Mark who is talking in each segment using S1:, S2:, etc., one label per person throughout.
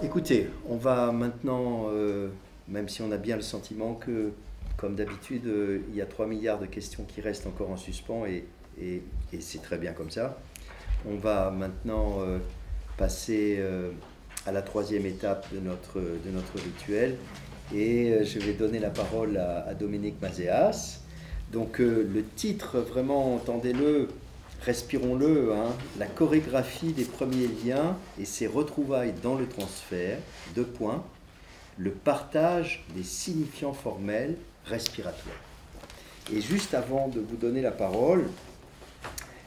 S1: Écoutez, on va maintenant, même si on a bien le sentiment que, comme d'habitude, il y a 3 milliards de questions qui restent encore en suspens et c'est très bien comme ça. On va maintenant passer à la 3e étape de notre rituel et je vais donner la parole à Dominique Mazéas. Donc le titre, vraiment, entendez-le, respirons-le, hein, la chorégraphie des premiers liens et ses retrouvailles dans le transfert, 2 points, le partage des signifiants formels respiratoires. Et juste avant de vous donner la parole,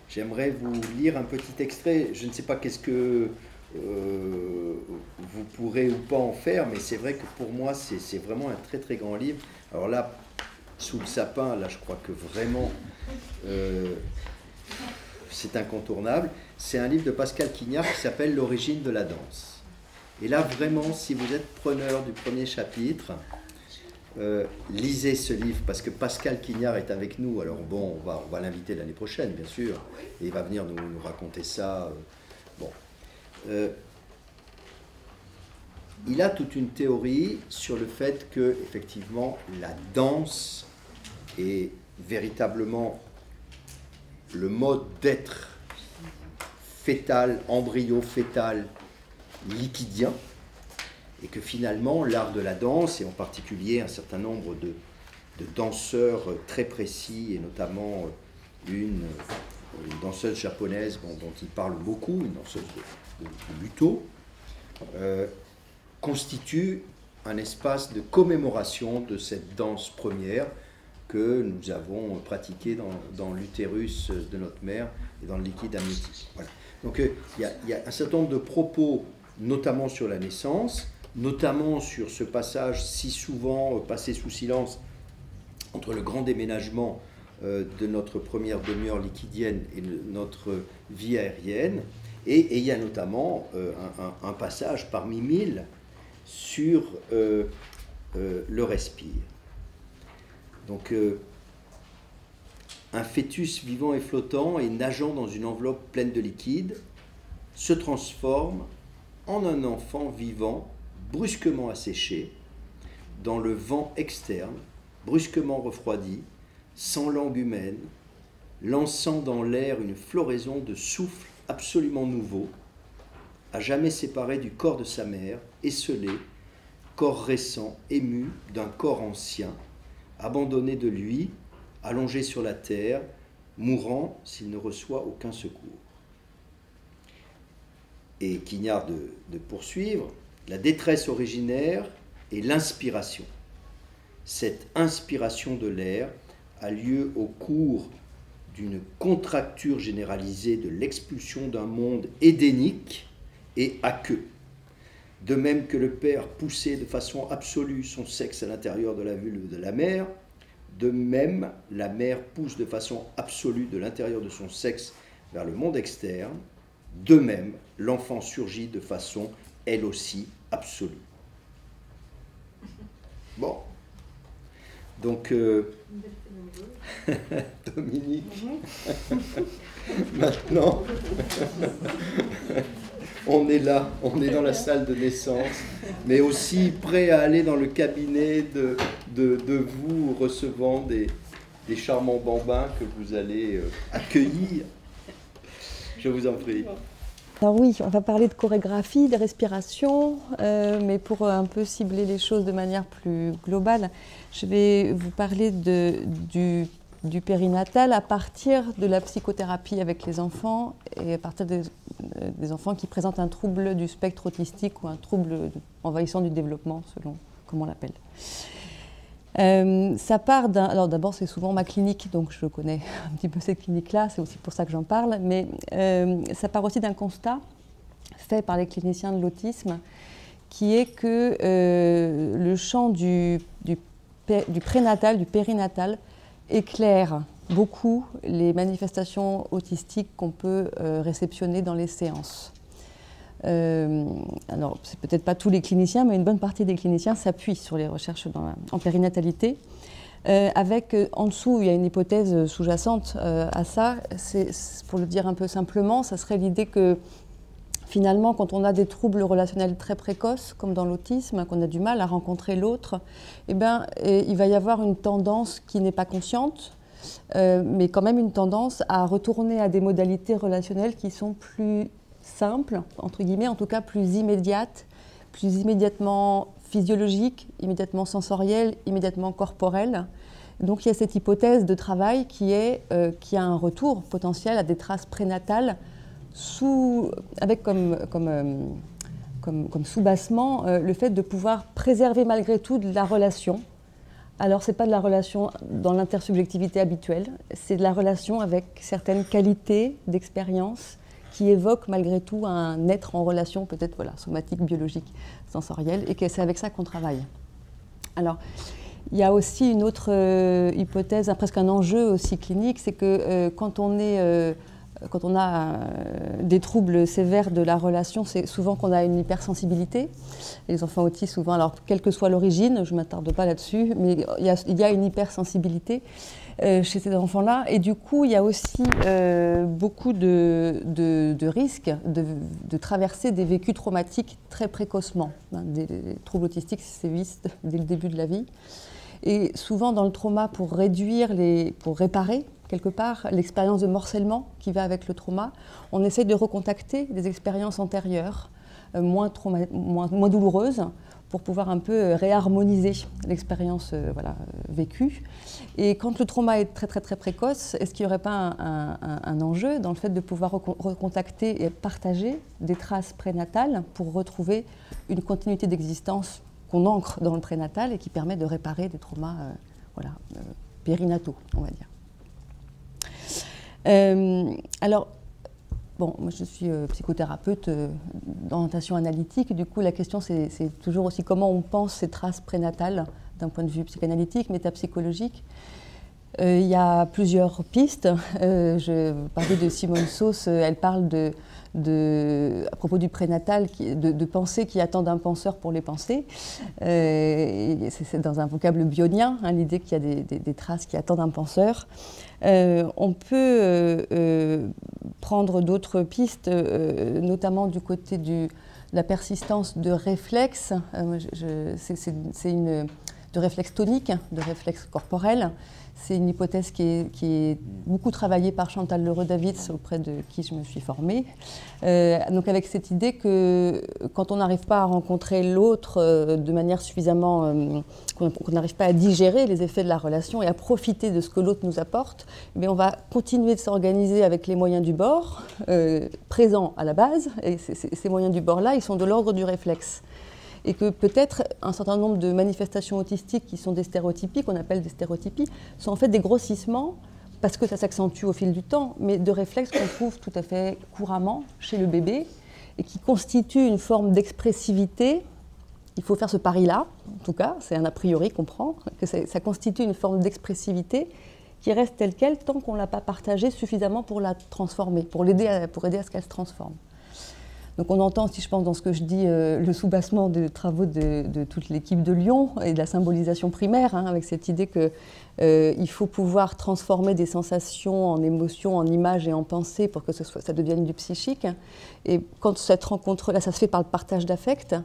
S1: j'aimerais vous lire un petit extrait. Je ne sais pas qu'est-ce que vous pourrez ou pas en faire, mais c'est vrai que pour moi, c'est vraiment un très très grand livre. Alors là, sous le sapin, là je crois que vraiment c'est incontournable. C'est un livre de Pascal Quignard qui s'appelle L'origine de la danse. Et là vraiment, si vous êtes preneur du premier chapitre, lisez ce livre parce que Pascal Quignard est avec nous. Alors bon, on va l'inviter l'année prochaine bien sûr, et il va venir nous raconter ça. Il a toute une théorie sur le fait que effectivement la danse est véritablement le mode d'être fœtal, embryo-fœtal, liquidien, et que finalement l'art de la danse, et en particulier un certain nombre de danseurs très précis, et notamment une danseuse japonaise dont il parle beaucoup, une danseuse de Buto, constitue un espace de commémoration de cette danse première que nous avons pratiquée dans l'utérus de notre mère et dans le liquide amniotique. Voilà. Donc il y a un certain nombre de propos, notamment sur la naissance, notamment sur ce passage si souvent passé sous silence entre le grand déménagement de notre première demi-heure liquidienne et de notre vie aérienne. Et il y a notamment un passage parmi 1000 sur le respire. Donc, un fœtus vivant et flottant et nageant dans une enveloppe pleine de liquide se transforme en un enfant vivant, brusquement asséché, dans le vent externe, brusquement refroidi, sans langue humaine, lançant dans l'air une floraison de souffles absolument nouveaux, à jamais séparé du corps de sa mère, esselé, corps récent, ému d'un corps ancien, abandonné de lui, allongé sur la terre, mourant s'il ne reçoit aucun secours. Et Quignard de poursuivre, la détresse originaire est l'inspiration. Cette inspiration de l'air a lieu au cours d'une contracture généralisée de l'expulsion d'un monde édénique et aqueux. De même que le père poussait de façon absolue son sexe à l'intérieur de la vulve de la mère, de même la mère pousse de façon absolue de l'intérieur de son sexe vers le monde externe, de même l'enfant surgit de façon, elle aussi, absolue. Bon. Donc, Dominique, maintenant, on est là, on est dans la salle de naissance, mais aussi prêt à aller dans le cabinet de vous recevant des charmants bambins que vous allez accueillir. Je vous en prie.
S2: Alors oui, on va parler de chorégraphie, de respiration, mais pour un peu cibler les choses de manière plus globale, je vais vous parler du périnatal à partir de la psychothérapie avec les enfants et à partir des enfants qui présentent un trouble du spectre autistique ou un trouble envahissant du développement, selon comment on l'appelle. Ça part d'un... Alors d'abord, c'est souvent ma clinique, donc je connais un petit peu cette clinique-là, c'est aussi pour ça que j'en parle, mais ça part aussi d'un constat fait par les cliniciens de l'autisme, qui est que le champ du prénatal, du périnatal, éclaire beaucoup les manifestations autistiques qu'on peut réceptionner dans les séances. Alors, c'est peut-être pas tous les cliniciens, mais une bonne partie des cliniciens s'appuient sur les recherches en périnatalité. Avec, en dessous, il y a une hypothèse sous-jacente à ça. Pour le dire un peu simplement, ça serait l'idée que finalement, quand on a des troubles relationnels très précoces, comme dans l'autisme, qu'on a du mal à rencontrer l'autre, eh bien, il va y avoir une tendance qui n'est pas consciente, mais quand même une tendance à retourner à des modalités relationnelles qui sont plus simples, entre guillemets, en tout cas plus immédiates, plus immédiatement physiologiques, immédiatement sensorielles, immédiatement corporelles. Donc il y a cette hypothèse de travail qui a un retour potentiel à des traces prénatales avec comme sous-bassement le fait de pouvoir préserver malgré tout de la relation. Alors ce n'est pas de la relation dans l'intersubjectivité habituelle, c'est de la relation avec certaines qualités d'expérience qui évoquent malgré tout un être en relation peut-être somatique, biologique, sensorielle, et que c'est avec ça qu'on travaille. Alors, il y a aussi une autre hypothèse, presque un enjeu aussi clinique, c'est que quand on a des troubles sévères de la relation, c'est souvent qu'on a une hypersensibilité. Les enfants autistes, souvent, alors quelle que soit l'origine, je ne m'attarde pas là-dessus, mais il y a une hypersensibilité chez ces enfants-là. Et du coup, il y a aussi beaucoup de risques de traverser des vécus traumatiques très précocement. Des troubles autistiques sévissent dès le début de la vie. Et souvent, dans le trauma, pour réparer, quelque part, l'expérience de morcellement qui va avec le trauma, on essaye de recontacter des expériences antérieures, moins douloureuses, pour pouvoir un peu réharmoniser l'expérience vécue. Et quand le trauma est très très très précoce, est-ce qu'il n'y aurait pas un enjeu dans le fait de pouvoir recontacter et partager des traces prénatales pour retrouver une continuité d'existence qu'on ancre dans le prénatal et qui permet de réparer des traumas périnataux, on va dire. Alors, bon, moi je suis psychothérapeute d'orientation analytique, du coup la question c'est toujours aussi comment on pense ces traces prénatales d'un point de vue psychanalytique, métapsychologique. Il y a plusieurs pistes. Je parlais de Simone Sauce, elle parle à propos du prénatal, de pensées qui attendent un penseur pour les penser. C'est dans un vocable bionien, l'idée qu'il y a des traces qui attendent un penseur. On peut prendre d'autres pistes, notamment du côté de la persistance de réflexes. De réflexes toniques, de réflexes corporels. C'est une hypothèse qui est beaucoup travaillée par Chantal Leroux-Davids, auprès de qui je me suis formée. Donc avec cette idée que quand on n'arrive pas à rencontrer l'autre de manière suffisamment... qu'on n'arrive pas à digérer les effets de la relation et à profiter de ce que l'autre nous apporte, mais on va continuer de s'organiser avec les moyens du bord, présents à la base. Et ces moyens du bord-là, ils sont de l'ordre du réflexe. Et que peut-être un certain nombre de manifestations autistiques qui sont des stéréotypies, qu'on appelle des stéréotypies, sont en fait des grossissements, parce que ça s'accentue au fil du temps, mais de réflexes qu'on trouve tout à fait couramment chez le bébé, et qui constituent une forme d'expressivité. Il faut faire ce pari-là, en tout cas, c'est un a priori qu'on prend, que ça constitue une forme d'expressivité qui reste telle qu'elle tant qu'on ne l'a pas partagée suffisamment pour la transformer, pour aider à ce qu'elle se transforme. Donc on entend aussi, je pense, dans ce que je dis, le sous-bassement des travaux de toute l'équipe de Lyon et de la symbolisation primaire, avec cette idée qu'il faut pouvoir transformer des sensations en émotions, en images et en pensées pour que ça devienne du psychique. Et quand cette rencontre-là, ça se fait par le partage d'affect,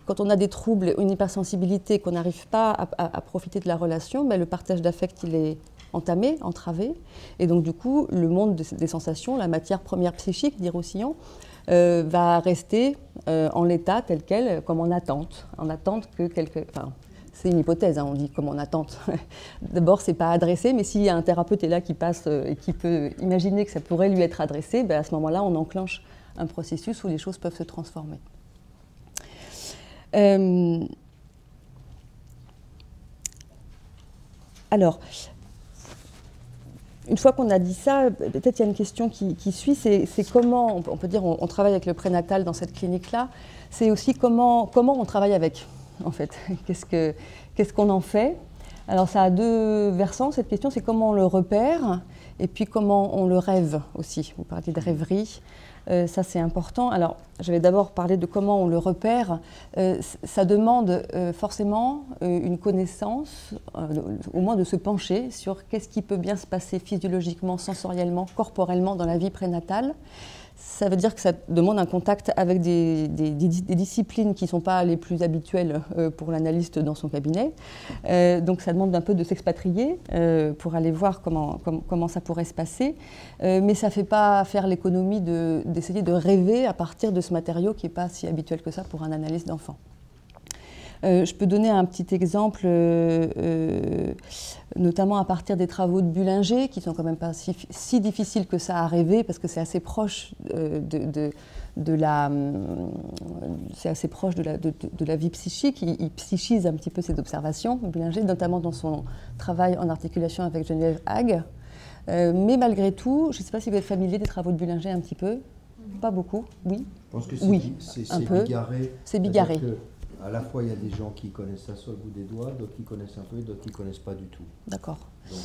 S2: quand on a des troubles, une hypersensibilité, qu'on n'arrive pas à profiter de la relation, le partage d'affect, il est entamé, entravé. Et donc du coup, le monde des sensations, la matière première psychique, dit Roussillon, va rester en l'état tel quel, comme en attente que c'est une hypothèse, on dit comme en attente. D'abord, c'est pas adressé, mais s'il y a un thérapeute là qui passe et qui peut imaginer que ça pourrait lui être adressé, à ce moment-là, on enclenche un processus où les choses peuvent se transformer. Alors, une fois qu'on a dit ça, peut-être il y a une question qui suit, c'est comment, on peut dire, on travaille avec le prénatal dans cette clinique-là, c'est aussi comment on travaille avec, en fait. Qu'est-ce qu'on en fait? Alors ça a deux versants, cette question, c'est comment on le repère, et puis comment on le rêve aussi. Vous parliez de rêverie, ça c'est important. Alors, je vais d'abord parler de comment on le repère. Ça demande forcément une connaissance, au moins de se pencher sur qu'est-ce qui peut bien se passer physiologiquement, sensoriellement, corporellement dans la vie prénatale. ça veut dire que ça demande un contact avec des disciplines qui ne sont pas les plus habituelles pour l'analyste dans son cabinet. Donc ça demande un peu de s'expatrier pour aller voir comment ça pourrait se passer. Mais ça ne fait pas faire l'économie d'essayer de rêver à partir de ce matériau qui n'est pas si habituel que ça pour un analyste d'enfant. Je peux donner un petit exemple, notamment à partir des travaux de Bullinger, qui sont quand même pas si difficiles que ça à rêver, parce que c'est assez proche de la vie psychique. Il psychise un petit peu ses observations, Bullinger, notamment dans son travail en articulation avec Geneviève Hague. Mais malgré tout, je ne sais pas si vous êtes familier des travaux de Bullinger un petit peu. Pas beaucoup, oui.
S3: Je pense que c'est
S2: un peu.
S3: bigarré.
S2: C'est bigarré.
S3: À la fois, il y a des gens qui connaissent ça sur le bout des doigts, d'autres qui connaissent un peu et d'autres qui ne connaissent pas du tout.
S2: D'accord.
S3: Donc,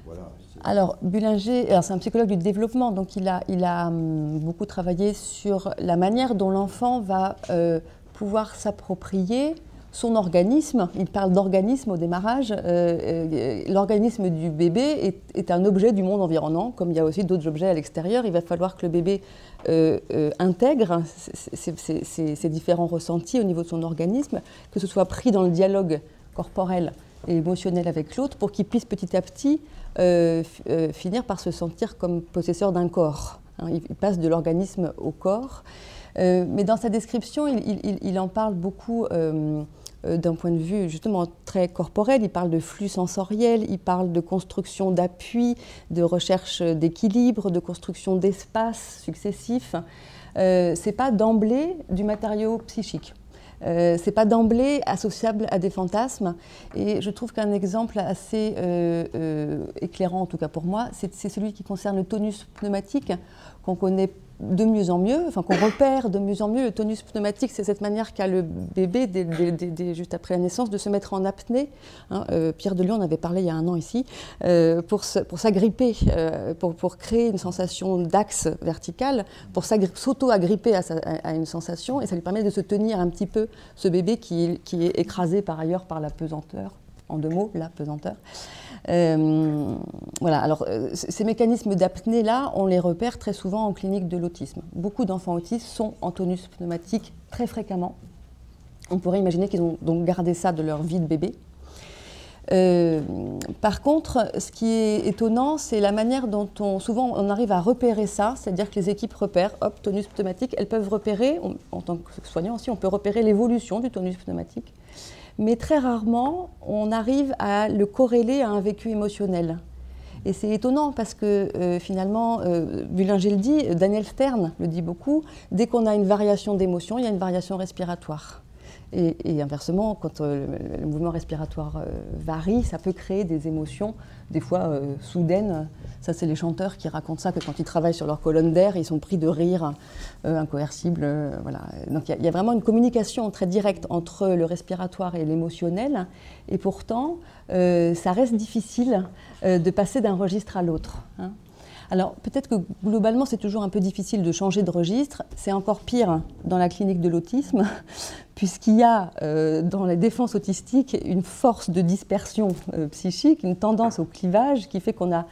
S3: voilà.
S2: Alors, Bullinger, c'est un psychologue du développement, donc il a beaucoup travaillé sur la manière dont l'enfant va pouvoir s'approprier son organisme. Il parle d'organisme au démarrage. L'organisme du bébé est un objet du monde environnant, comme il y a aussi d'autres objets à l'extérieur. Il va falloir que le bébé intègre ces différents ressentis au niveau de son organisme, que ce soit pris dans le dialogue corporel et émotionnel avec l'autre, pour qu'il puisse petit à petit finir par se sentir comme possesseur d'un corps. Il passe de l'organisme au corps. Mais dans sa description, il en parle beaucoup d'un point de vue justement très corporel. Il parle de flux sensoriel, il parle de construction d'appui, de recherche d'équilibre, de construction d'espaces successifs. C'est pas d'emblée du matériau psychique. C'est pas d'emblée associable à des fantasmes. Et je trouve qu'un exemple assez éclairant, en tout cas pour moi, c'est celui qui concerne le tonus pneumatique, qu'on connaît de mieux en mieux, enfin qu'on repère de mieux en mieux. Le tonus pneumatique, c'est cette manière qu'a le bébé, juste après la naissance, de se mettre en apnée. Pierre Delion en avait parlé il y a un an ici, pour s'agripper, pour créer une sensation d'axe vertical, pour s'auto-agripper à une sensation, et ça lui permet de se tenir un petit peu, ce bébé qui est écrasé par ailleurs par la pesanteur. En deux mots, la pesanteur. Voilà. Alors, ces mécanismes d'apnée-là, on les repère très souvent en clinique de l'autisme. Beaucoup d'enfants autistes sont en tonus pneumatique très fréquemment. On pourrait imaginer qu'ils ont donc gardé ça de leur vie de bébé. Par contre, ce qui est étonnant, c'est la manière dont souvent on arrive à repérer ça, c'est-à-dire que les équipes repèrent, hop, tonus pneumatique, elles peuvent repérer, en tant que soignant aussi, on peut repérer l'évolution du tonus pneumatique. Mais très rarement, on arrive à le corréler à un vécu émotionnel. Et c'est étonnant parce que finalement, Bullinger le dit, Daniel Stern le dit beaucoup, dès qu'on a une variation d'émotion, il y a une variation respiratoire. Et inversement, quand le mouvement respiratoire varie, ça peut créer des émotions, des fois soudaines. Ça, c'est les chanteurs qui racontent ça, que quand ils travaillent sur leur colonne d'air, ils sont pris de rire incoercible. Voilà. Donc il y a vraiment une communication très directe entre le respiratoire et l'émotionnel. Et pourtant, ça reste difficile de passer d'un registre à l'autre. Alors peut-être que globalement c'est toujours un peu difficile de changer de registre, c'est encore pire dans la clinique de l'autisme, puisqu'il y a dans les défenses autistiques une force de dispersion psychique, une tendance au clivage qui fait qu'on a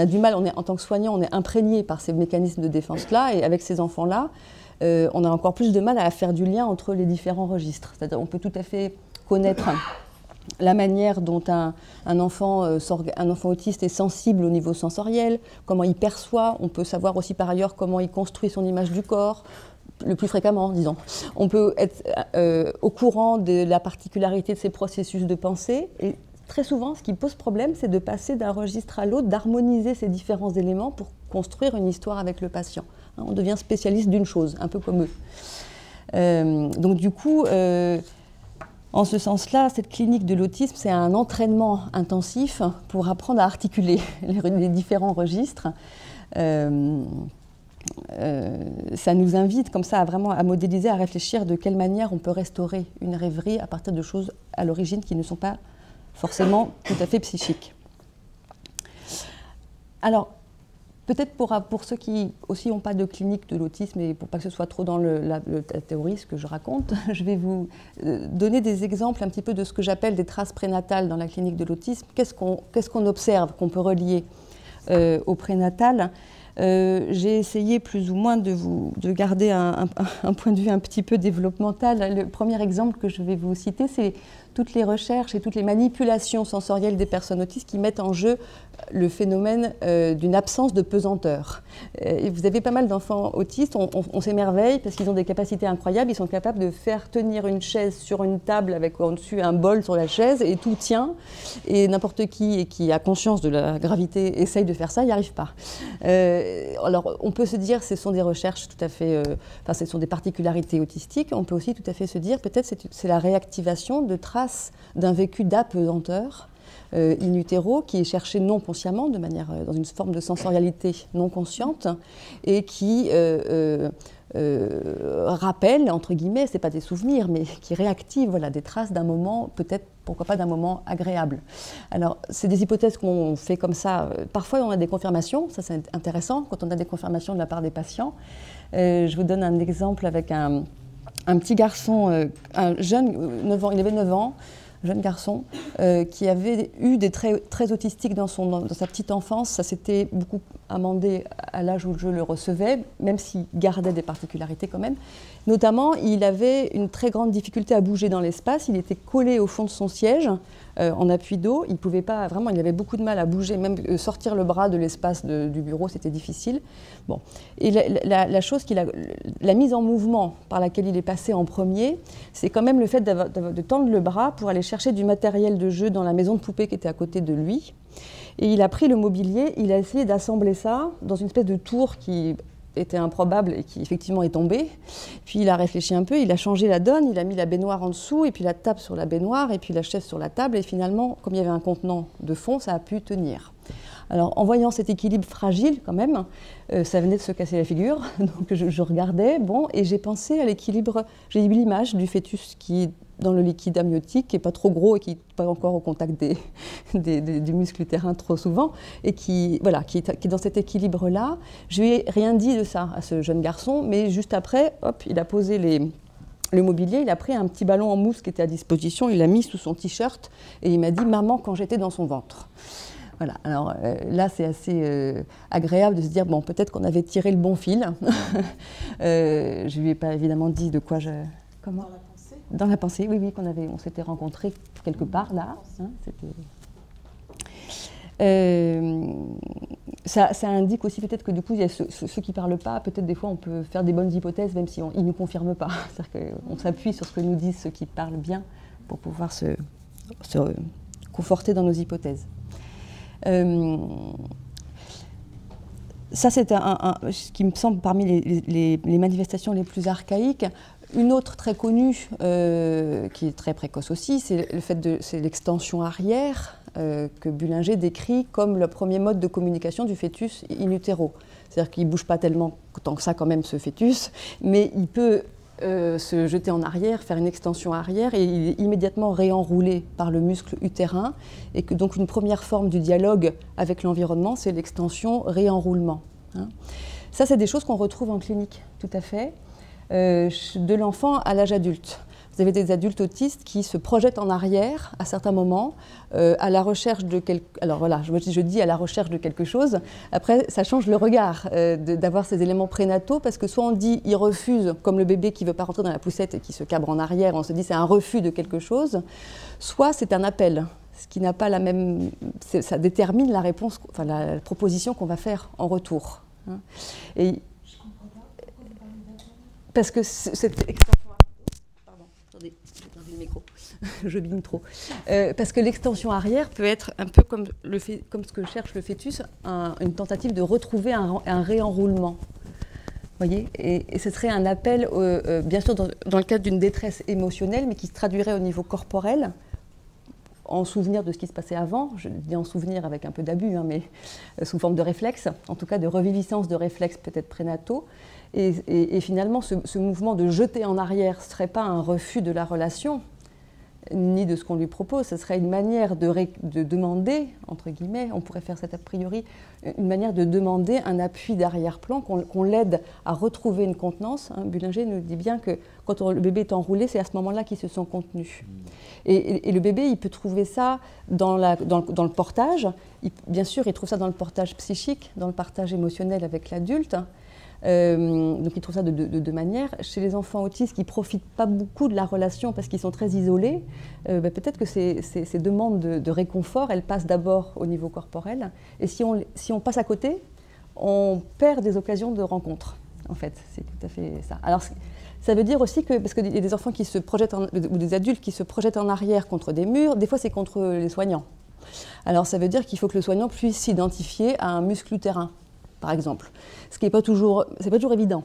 S2: du mal, en tant que soignant, on est imprégné par ces mécanismes de défense-là, et avec ces enfants-là, on a encore plus de mal à faire du lien entre les différents registres. C'est-à-dire on peut tout à fait connaître la manière dont un enfant autiste est sensible au niveau sensoriel, comment il perçoit, on peut savoir aussi par ailleurs comment il construit son image du corps, le plus fréquemment, disons. On peut être au courant de la particularité de ses processus de pensée, et très souvent, ce qui pose problème, c'est de passer d'un registre à l'autre, d'harmoniser ces différents éléments pour construire une histoire avec le patient. On devient spécialiste d'une chose, un peu comme eux. Donc du coup, en ce sens-là, cette clinique de l'autisme, c'est un entraînement intensif pour apprendre à articuler les différents registres. Ça nous invite comme ça à modéliser, à réfléchir de quelle manière on peut restaurer une rêverie à partir de choses à l'origine qui ne sont pas forcément tout à fait psychiques. Alors, peut-être pour ceux qui aussi n'ont pas de clinique de l'autisme et pour pas que ce soit trop dans la théorie, ce que je raconte, je vais vous donner des exemples un petit peu de ce que j'appelle des traces prénatales dans la clinique de l'autisme. Qu'est-ce qu'on observe, qu'on peut relier au prénatal ? j'ai essayé plus ou moins de garder un point de vue un petit peu développemental. Le premier exemple que je vais vous citer, c'est toutes les recherches et toutes les manipulations sensorielles des personnes autistes qui mettent en jeu le phénomène d'une absence de pesanteur. Et vous avez pas mal d'enfants autistes, on s'émerveille parce qu'ils ont des capacités incroyables, ils sont capables de faire tenir une chaise sur une table avec en-dessus un bol sur la chaise et tout tient, et n'importe qui a conscience de la gravité essaye de faire ça, il n'y arrive pas. Alors on peut se dire ce sont des recherches tout à fait, enfin ce sont des particularités autistiques, on peut aussi tout à fait se dire peut-être c'est la réactivation de traces d'un vécu d'apesanteur in utero qui est cherché non consciemment, de manière, dans une forme de sensorialité non consciente, et qui rappelle, entre guillemets, ce n'est pas des souvenirs, mais qui réactive voilà, des traces d'un moment, peut-être, pourquoi pas d'un moment agréable. Alors, c'est des hypothèses qu'on fait comme ça. Parfois, on a des confirmations, ça c'est intéressant, quand on a des confirmations de la part des patients. Je vous donne un exemple avec un petit garçon, un jeune, 9 ans, il avait 9 ans, jeune garçon, qui avait eu des traits très autistiques dans sa petite enfance. Ça s'était beaucoup amendé à l'âge où je le recevais, même s'il gardait des particularités quand même. Notamment, il avait une très grande difficulté à bouger dans l'espace. Il était collé au fond de son siège, en appui dos. Il pouvait pas, vraiment, il avait beaucoup de mal à bouger. Même sortir le bras de l'espace du bureau, c'était difficile. Bon. Et la chose la mise en mouvement par laquelle il est passé en premier, c'est quand même le fait de tendre le bras pour aller chercher du matériel de jeu dans la maison de poupée qui était à côté de lui. Et il a pris le mobilier, il a essayé d'assembler ça dans une espèce de tour qui était improbable et qui effectivement est tombée. Puis il a réfléchi un peu, il a changé la donne, il a mis la baignoire en dessous et puis la table sur la baignoire et puis la chaise sur la table, et finalement, comme il y avait un contenant de fond, ça a pu tenir. Alors, en voyant cet équilibre fragile, quand même, ça venait de se casser la figure, donc je regardais, bon, et j'ai pensé à l'équilibre, j'ai eu l'image du fœtus qui est dans le liquide amniotique, qui n'est pas trop gros et qui n'est pas encore au contact du muscle utérin trop souvent, et qui est dans cet équilibre-là. Je lui ai rien dit de ça à ce jeune garçon, mais juste après, hop, il a posé le mobilier, il a pris un petit ballon en mousse qui était à disposition, il l'a mis sous son t-shirt, et il m'a dit « Maman, quand j'étais dans son ventre ». Voilà, alors là c'est assez agréable de se dire, bon, peut-être qu'on avait tiré le bon fil. Je ne lui ai pas évidemment dit de quoi je... Comment ? Dans la pensée. Dans la pensée, oui, on s'était rencontrés quelque part là. Hein, ça indique aussi peut-être que du coup, il y a ceux qui ne parlent pas, peut-être des fois on peut faire des bonnes hypothèses même si ils ne nous confirment pas. C'est-à-dire qu'on s'appuie sur ce que nous disent ceux qui parlent bien pour pouvoir se conforter dans nos hypothèses. Ça, c'est ce qui me semble parmi les manifestations les plus archaïques. Une autre très connue, qui est très précoce aussi, c'est l'extension arrière que Bullinger décrit comme le premier mode de communication du fœtus in utero. C'est-à-dire qu'il ne bouge pas tellement tant que ça quand même, ce fœtus, mais il peut se jeter en arrière, faire une extension arrière, et il est immédiatement réenroulé par le muscle utérin, et que donc une première forme du dialogue avec l'environnement, c'est l'extension réenroulement. Hein. Ça, c'est des choses qu'on retrouve en clinique, tout à fait, de l'enfant à l'âge adulte. Vous avez des adultes autistes qui se projettent en arrière à certains moments, à la recherche de quelque... Alors voilà, je dis à la recherche de quelque chose. Après, ça change le regard d'avoir ces éléments prénataux, parce que soit on dit il refuse, comme le bébé qui ne veut pas rentrer dans la poussette et qui se cabre en arrière, on se dit c'est un refus de quelque chose, soit c'est un appel, ce qui n'a pas la même... Ça détermine la réponse, enfin la proposition qu'on va faire en retour. Hein. Et... Parce que cette extension... Pardon, attendez, j'ai perdu le micro, je bine trop. Parce que l'extension arrière peut être un peu comme ce que cherche le fœtus, une tentative de retrouver un réenroulement. Voyez, et ce serait un appel, bien sûr, dans le cadre d'une détresse émotionnelle, mais qui se traduirait au niveau corporel, en souvenir de ce qui se passait avant, je dis en souvenir avec un peu d'abus, hein, mais sous forme de réflexe, en tout cas de reviviscence de réflexes peut-être prénataux. Et finalement, ce mouvement de jeter en arrière ne serait pas un refus de la relation, ni de ce qu'on lui propose. Ce serait une manière de demander, entre guillemets, on pourrait faire cet a priori, une manière de demander un appui d'arrière-plan, qu'on l'aide à retrouver une contenance. Bullinger nous dit bien que quand le bébé est enroulé, c'est à ce moment-là qu'il se sent contenu. Et le bébé, il peut trouver ça dans le portage. Bien sûr, il trouve ça dans le portage psychique, dans le partage émotionnel avec l'adulte. Donc il trouve ça de deux manières. Chez les enfants autistes qui ne profitent pas beaucoup de la relation parce qu'ils sont très isolés, peut-être que ces demandes de réconfort, elles passent d'abord au niveau corporel. Et si on passe à côté, on perd des occasions de rencontre. En fait, c'est tout à fait ça. Alors, ça veut dire aussi que, parce qu'il y a des enfants qui se projettent, ou des adultes qui se projettent en arrière contre des murs, des fois c'est contre les soignants. Alors ça veut dire qu'il faut que le soignant puisse s'identifier à un muscle utérin, par exemple. Ce qui n'est pas toujours évident.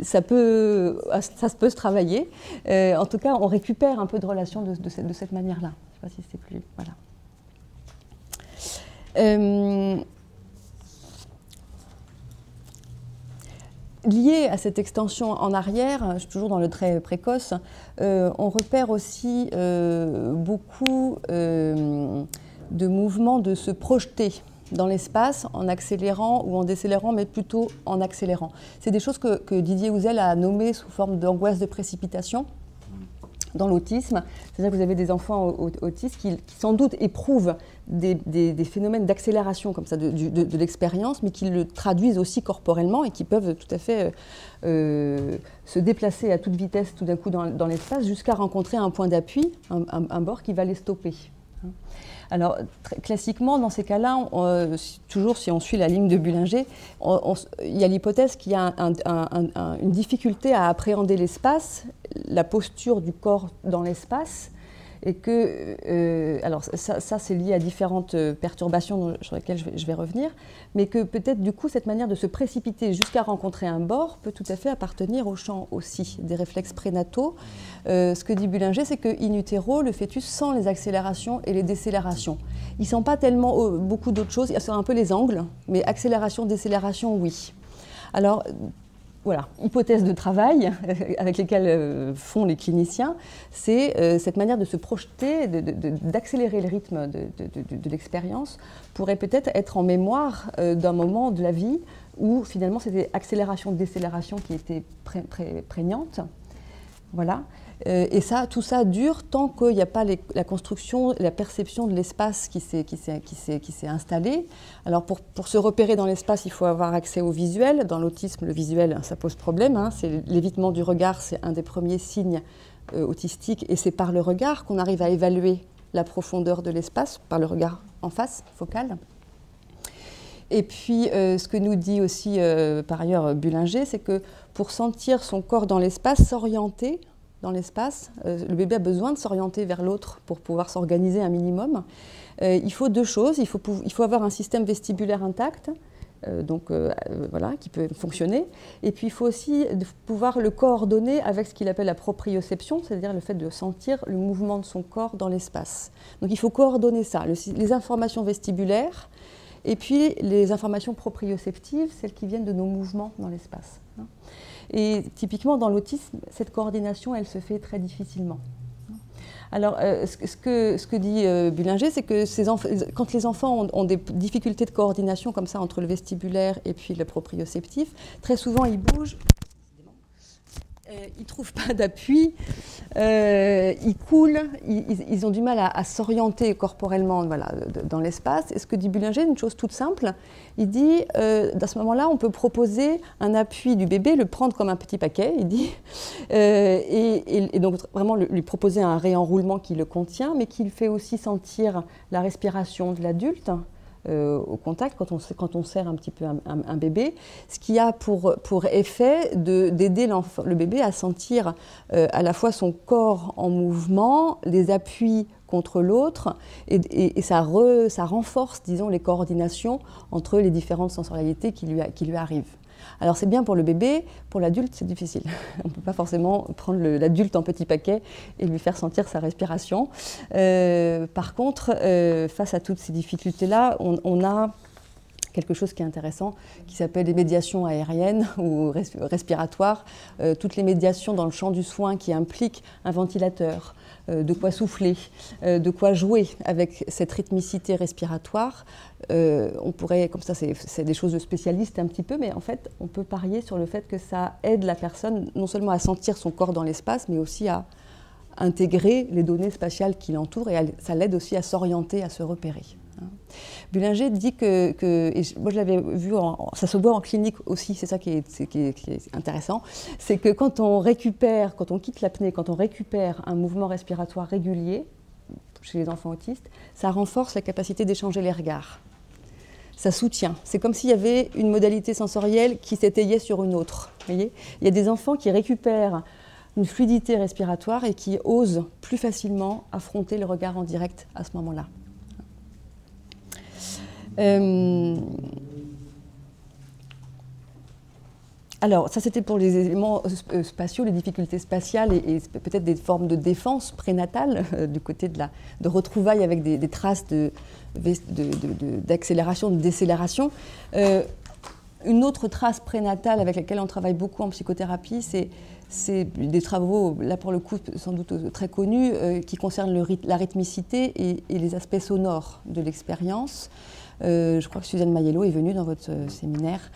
S2: ça peut se travailler. En tout cas, on récupère un peu de relation de cette manière-là. Je ne sais pas si c'est plus... Voilà. Lié à cette extension en arrière, je suis toujours dans le très précoce, on repère aussi beaucoup de mouvements de se projeter dans l'espace en accélérant ou en décélérant, mais plutôt en accélérant. C'est des choses que Didier Houzel a nommées sous forme d'angoisse de précipitation dans l'autisme. C'est-à-dire que vous avez des enfants autistes qui sans doute éprouvent des phénomènes d'accélération comme ça de l'expérience, mais qui le traduisent aussi corporellement et qui peuvent tout à fait se déplacer à toute vitesse tout d'un coup dans l'espace jusqu'à rencontrer un point d'appui, un bord qui va les stopper. Alors, classiquement, dans ces cas-là, toujours si on suit la ligne de Bullinger, il y a l'hypothèse qu'il y a une difficulté à appréhender l'espace, la posture du corps dans l'espace, et que, alors ça c'est lié à différentes perturbations sur lesquelles je vais revenir, mais que peut-être du coup cette manière de se précipiter jusqu'à rencontrer un bord peut tout à fait appartenir au champ aussi des réflexes prénataux. Ce que dit Bullinger, c'est que in utero, le fœtus sent les accélérations et les décélérations. Il ne sent pas tellement beaucoup d'autres choses, il sent un peu les angles, mais accélération, décélération, oui. Alors, voilà, hypothèse de travail avec lesquelles font les cliniciens, c'est cette manière de se projeter, d'accélérer le rythme de l'expérience, pourrait peut-être être en mémoire d'un moment de la vie où finalement c'était accélération-décélération qui était prégnante. Voilà. Et ça, tout ça dure tant qu'il n'y a pas la construction, la perception de l'espace qui s'est installée. Alors pour se repérer dans l'espace, il faut avoir accès au visuel. Dans l'autisme, le visuel, ça pose problème. Hein. C'est l'évitement du regard, c'est un des premiers signes autistiques. Et c'est par le regard qu'on arrive à évaluer la profondeur de l'espace, par le regard en face, focal. Et puis, ce que nous dit aussi par ailleurs Bullinger, c'est que pour sentir son corps dans l'espace, s'orienter dans l'espace, le bébé a besoin de s'orienter vers l'autre pour pouvoir s'organiser un minimum. Il faut deux choses, il faut avoir un système vestibulaire intact, voilà, qui peut fonctionner, et puis il faut aussi pouvoir le coordonner avec ce qu'il appelle la proprioception, c'est-à-dire le fait de sentir le mouvement de son corps dans l'espace. Donc il faut coordonner ça, les informations vestibulaires, et puis les informations proprioceptives, celles qui viennent de nos mouvements dans l'espace. Et typiquement dans l'autisme, cette coordination, elle se fait très difficilement. Alors, ce que dit Bullinger, c'est que quand les enfants ont des difficultés de coordination comme ça entre le vestibulaire et puis le proprioceptif, très souvent ils bougent. Ils ne trouvent pas d'appui, ils coulent, ils ont du mal à s'orienter corporellement, voilà, dans l'espace. Et ce que dit Bullinger, une chose toute simple, il dit, dans ce moment-là, on peut proposer un appui du bébé, le prendre comme un petit paquet, il dit, et donc vraiment lui proposer un réenroulement qui le contient, mais qui fait aussi sentir la respiration de l'adulte, au contact, quand on serre un petit peu un bébé, ce qui a pour effet d'aider le bébé à sentir à la fois son corps en mouvement, les appuis contre l'autre, et ça renforce, disons, les coordinations entre les différentes sensorialités qui lui arrivent. Alors c'est bien pour le bébé, pour l'adulte c'est difficile. On ne peut pas forcément prendre l'adulte en petit paquet et lui faire sentir sa respiration. Par contre, face à toutes ces difficultés-là, on a quelque chose qui est intéressant, qui s'appelle les médiations aériennes ou respiratoires, toutes les médiations dans le champ du soin qui impliquent un ventilateur, de quoi souffler, de quoi jouer avec cette rythmicité respiratoire. On pourrait, comme ça c'est des choses de spécialistes un petit peu, mais en fait on peut parier sur le fait que ça aide la personne non seulement à sentir son corps dans l'espace, mais aussi à intégrer les données spatiales qui l'entourent, et ça l'aide aussi à s'orienter, à se repérer. Bullinger dit moi je l'avais vu, ça se voit en clinique aussi, c'est ça qui est intéressant, c'est que quand on quitte l'apnée, quand on récupère un mouvement respiratoire régulier chez les enfants autistes, ça renforce la capacité d'échanger les regards. Ça soutient. C'est comme s'il y avait une modalité sensorielle qui s'étayait sur une autre. Vous voyez ? Il y a des enfants qui récupèrent une fluidité respiratoire et qui osent plus facilement affronter le regard en direct à ce moment-là. Alors, ça c'était pour les éléments spatiaux, les difficultés spatiales et peut-être des formes de défense prénatale du côté de retrouvailles avec des traces d'accélération, de décélération. Une autre trace prénatale avec laquelle on travaille beaucoup en psychothérapie, c'est des travaux, là pour le coup sans doute très connus, qui concernent la rythmicité et les aspects sonores de l'expérience. Je crois que Suzanne Maiello est venue dans votre séminaire.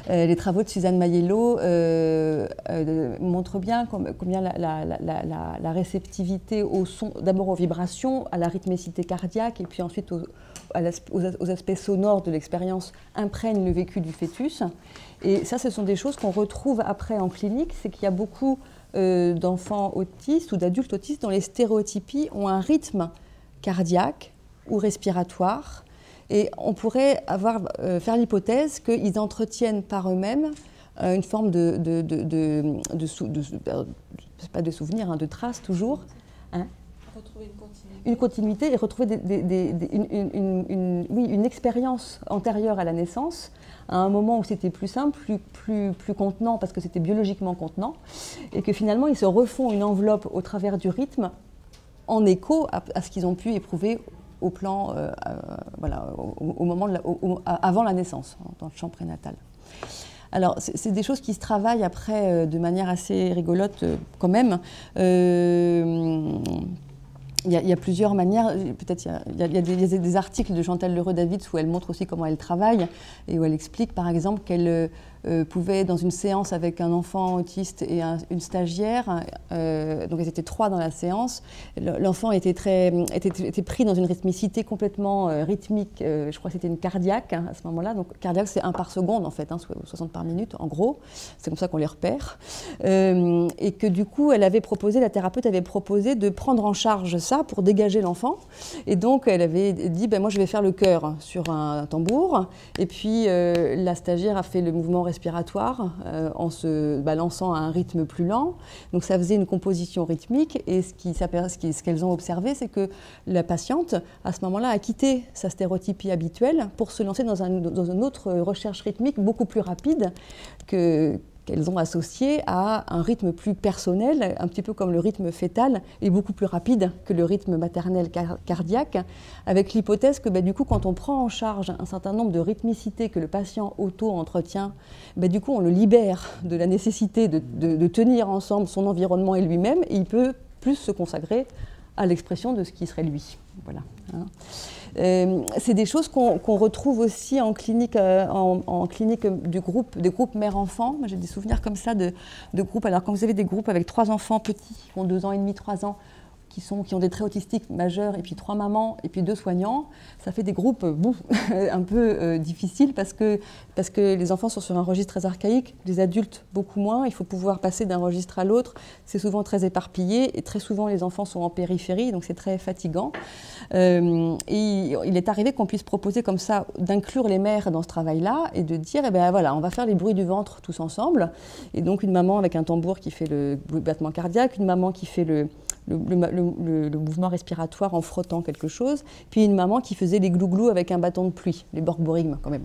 S2: Les travaux de Suzanne Maiello montrent bien combien la réceptivité au son, d'abord aux vibrations, à la rythmicité cardiaque, et puis ensuite aux aspects sonores de l'expérience imprègne le vécu du fœtus. Et ça, ce sont des choses qu'on retrouve après en clinique, c'est qu'il y a beaucoup d'enfants autistes ou d'adultes autistes dont les stéréotypies ont un rythme cardiaque ou respiratoire. Et on pourrait faire l'hypothèse qu'ils entretiennent par eux-mêmes une forme pas de souvenir, de traces toujours.
S4: Retrouver
S2: une continuité et retrouver une expérience antérieure à la naissance, à un moment où c'était plus simple, plus contenant, parce que c'était biologiquement contenant, et que finalement ils se refont une enveloppe au travers du rythme, en écho à ce qu'ils ont pu éprouver au plan, au moment avant la naissance, dans le champ prénatal. Alors, c'est des choses qui se travaillent après de manière assez rigolote quand même. Il y a plusieurs manières, peut-être il y a des articles de Chantal Leroux-Davids où elle montre aussi comment elle travaille et où elle explique par exemple qu'elle pouvait, dans une séance avec un enfant autiste et une stagiaire, donc elles étaient 3 dans la séance, l'enfant était pris dans une rythmicité complètement rythmique, je crois que c'était une cardiaque à ce moment-là, donc cardiaque c'est 1 par seconde en fait, 60 par minute en gros, c'est comme ça qu'on les repère, et que du coup la thérapeute avait proposé de prendre en charge ça pour dégager l'enfant, et donc elle avait dit moi je vais faire le chœur sur un tambour, et puis la stagiaire a fait le mouvement respiratoire en se balançant à un rythme plus lent, donc ça faisait une composition rythmique, et ce qu'elles ont observé, c'est que la patiente à ce moment-là a quitté sa stéréotypie habituelle pour se lancer dans une autre recherche rythmique beaucoup plus rapide qu'elles ont associé à un rythme plus personnel, un petit peu comme le rythme fœtal, et beaucoup plus rapide que le rythme maternel cardiaque, avec l'hypothèse que du coup, quand on prend en charge un certain nombre de rythmicités que le patient auto-entretient, du coup, on le libère de la nécessité de tenir ensemble son environnement et lui-même, et il peut plus se consacrer à l'expression de ce qui serait lui. Voilà. C'est des choses qu'on retrouve aussi en clinique, en clinique des groupes mère-enfant. Moi, j'ai des souvenirs comme ça de groupes. Alors, quand vous avez des groupes avec 3 enfants petits, qui ont 2 ans et demi, 3 ans, qui ont des traits autistiques majeurs, et puis 3 mamans, et puis 2 soignants, ça fait des groupes un peu difficiles parce que les enfants sont sur un registre très archaïque, les adultes beaucoup moins, il faut pouvoir passer d'un registre à l'autre, c'est souvent très éparpillé, et très souvent les enfants sont en périphérie, donc c'est très fatigant. Et il est arrivé qu'on puisse proposer comme ça, d'inclure les mères dans ce travail-là, et de dire, voilà, on va faire les bruits du ventre tous ensemble, et donc une maman avec un tambour qui fait le battement cardiaque, une maman qui fait le mouvement respiratoire en frottant quelque chose, puis une maman qui faisait les glouglous avec un bâton de pluie, les borborigmes quand même.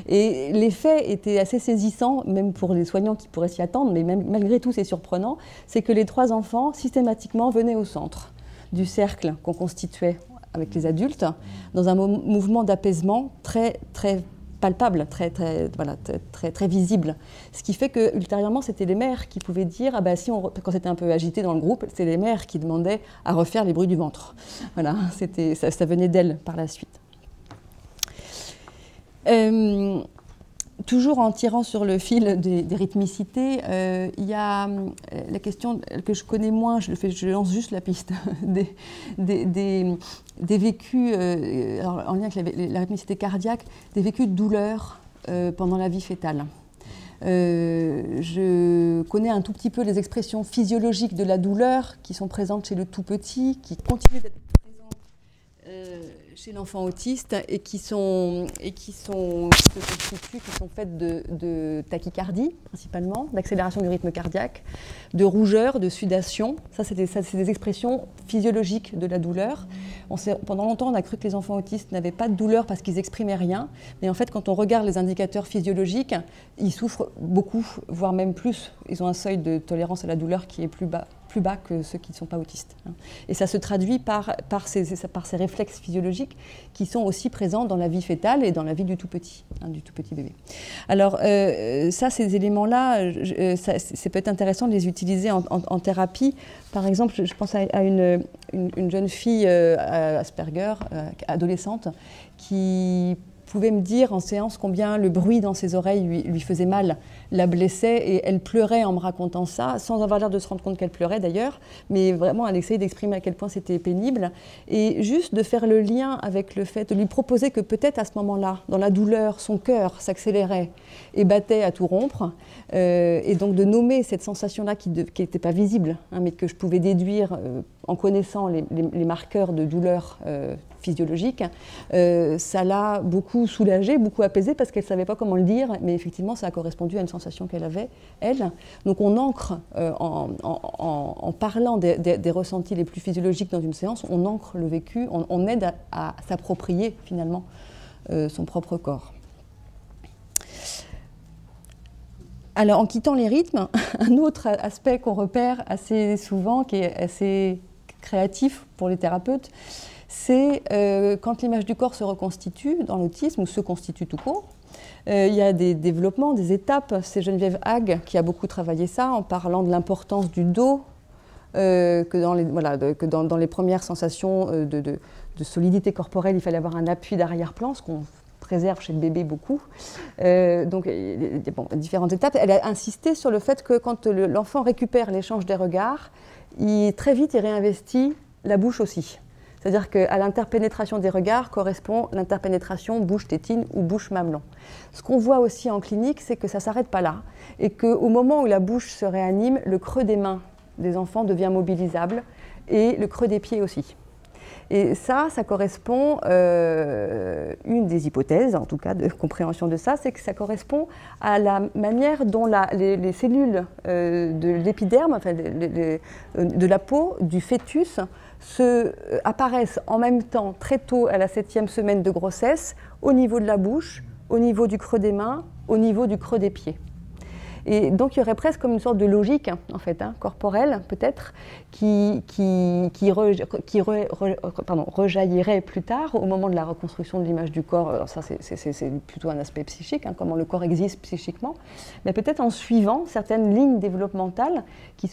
S2: Et l'effet était assez saisissant, même pour les soignants qui pourraient s'y attendre, mais même, malgré tout c'est surprenant, c'est que les 3 enfants systématiquement venaient au centre du cercle qu'on constituait avec les adultes, dans un mouvement d'apaisement très, très palpable, très visible. Ce qui fait que ultérieurement, c'était les mères qui pouvaient dire, ah bah, quand c'était un peu agité dans le groupe, c'est les mères qui demandaient à refaire les bruits du ventre. Voilà, ça venait d'elles par la suite. Toujours en tirant sur le fil des rythmicités, il y a la question que je connais moins, je lance juste la piste, des vécus, en lien avec la rythmicité cardiaque, des vécus de douleur pendant la vie fœtale. Je connais un tout petit peu les expressions physiologiques de la douleur qui sont présentes chez le tout petit, qui continuent d'être présentes chez l'enfant autiste et qui sont faites de tachycardie principalement, d'accélération du rythme cardiaque, de rougeur, de sudation. Ça, c'est des expressions physiologiques de la douleur. Pendant longtemps, on a cru que les enfants autistes n'avaient pas de douleur parce qu'ils n'exprimaient rien. Mais en fait, quand on regarde les indicateurs physiologiques, ils souffrent beaucoup, voire même plus. Ils ont un seuil de tolérance à la douleur qui est plus bas que ceux qui ne sont pas autistes. Et ça se traduit par ces réflexes physiologiques qui sont aussi présents dans la vie fœtale et dans la vie du tout petit bébé. Alors ces éléments-là, c'est peut-être intéressant de les utiliser en thérapie. Par exemple, je pense à une jeune fille Asperger, adolescente, qui pouvait me dire en séance combien le bruit dans ses oreilles lui faisait mal, la blessait, et elle pleurait en me racontant ça, sans avoir l'air de se rendre compte qu'elle pleurait d'ailleurs, mais vraiment elle essayait d'exprimer à quel point c'était pénible, et juste de faire le lien avec le fait, de lui proposer que peut-être à ce moment-là, dans la douleur, son cœur s'accélérait et battait à tout rompre, et donc de nommer cette sensation-là qui n'était pas visible, mais que je pouvais déduire en connaissant les marqueurs de douleur physiologique, ça l'a beaucoup soulagée, beaucoup apaisée, parce qu'elle ne savait pas comment le dire, mais effectivement ça a correspondu à une sensation qu'elle avait, elle. Donc on ancre, en parlant des ressentis les plus physiologiques dans une séance, on ancre le vécu, on aide à s'approprier finalement son propre corps. Alors, en quittant les rythmes, un autre aspect qu'on repère assez souvent, qui est assez créatif pour les thérapeutes, c'est quand l'image du corps se reconstitue dans l'autisme, ou se constitue tout court. Il y a des développements, des étapes. C'est Geneviève Hague qui a beaucoup travaillé ça, en parlant de l'importance du dos, que dans les premières sensations de solidité corporelle, il fallait avoir un appui d'arrière-plan, ce qu'on préserve chez le bébé beaucoup. Donc, différentes étapes. Elle a insisté sur le fait que quand l'enfant récupère l'échange des regards, très vite, il réinvestit la bouche aussi. C'est-à-dire qu'à l'interpénétration des regards correspond l'interpénétration bouche-tétine ou bouche-mamelon. Ce qu'on voit aussi en clinique, c'est que ça ne s'arrête pas là, et qu'au moment où la bouche se réanime, le creux des mains des enfants devient mobilisable, et le creux des pieds aussi. Et ça correspond, une des hypothèses, en tout cas, de compréhension de ça, c'est que ça correspond à la manière dont les cellules de l'épiderme, enfin de la peau du fœtus, apparaissent en même temps, très tôt à la 7e semaine de grossesse, au niveau de la bouche, au niveau du creux des mains, au niveau du creux des pieds. Et donc il y aurait presque comme une sorte de logique, en fait, corporelle peut-être, qui rejaillirait plus tard au moment de la reconstruction de l'image du corps. Alors ça, c'est plutôt un aspect psychique, comment le corps existe psychiquement, mais peut-être en suivant certaines lignes développementales qui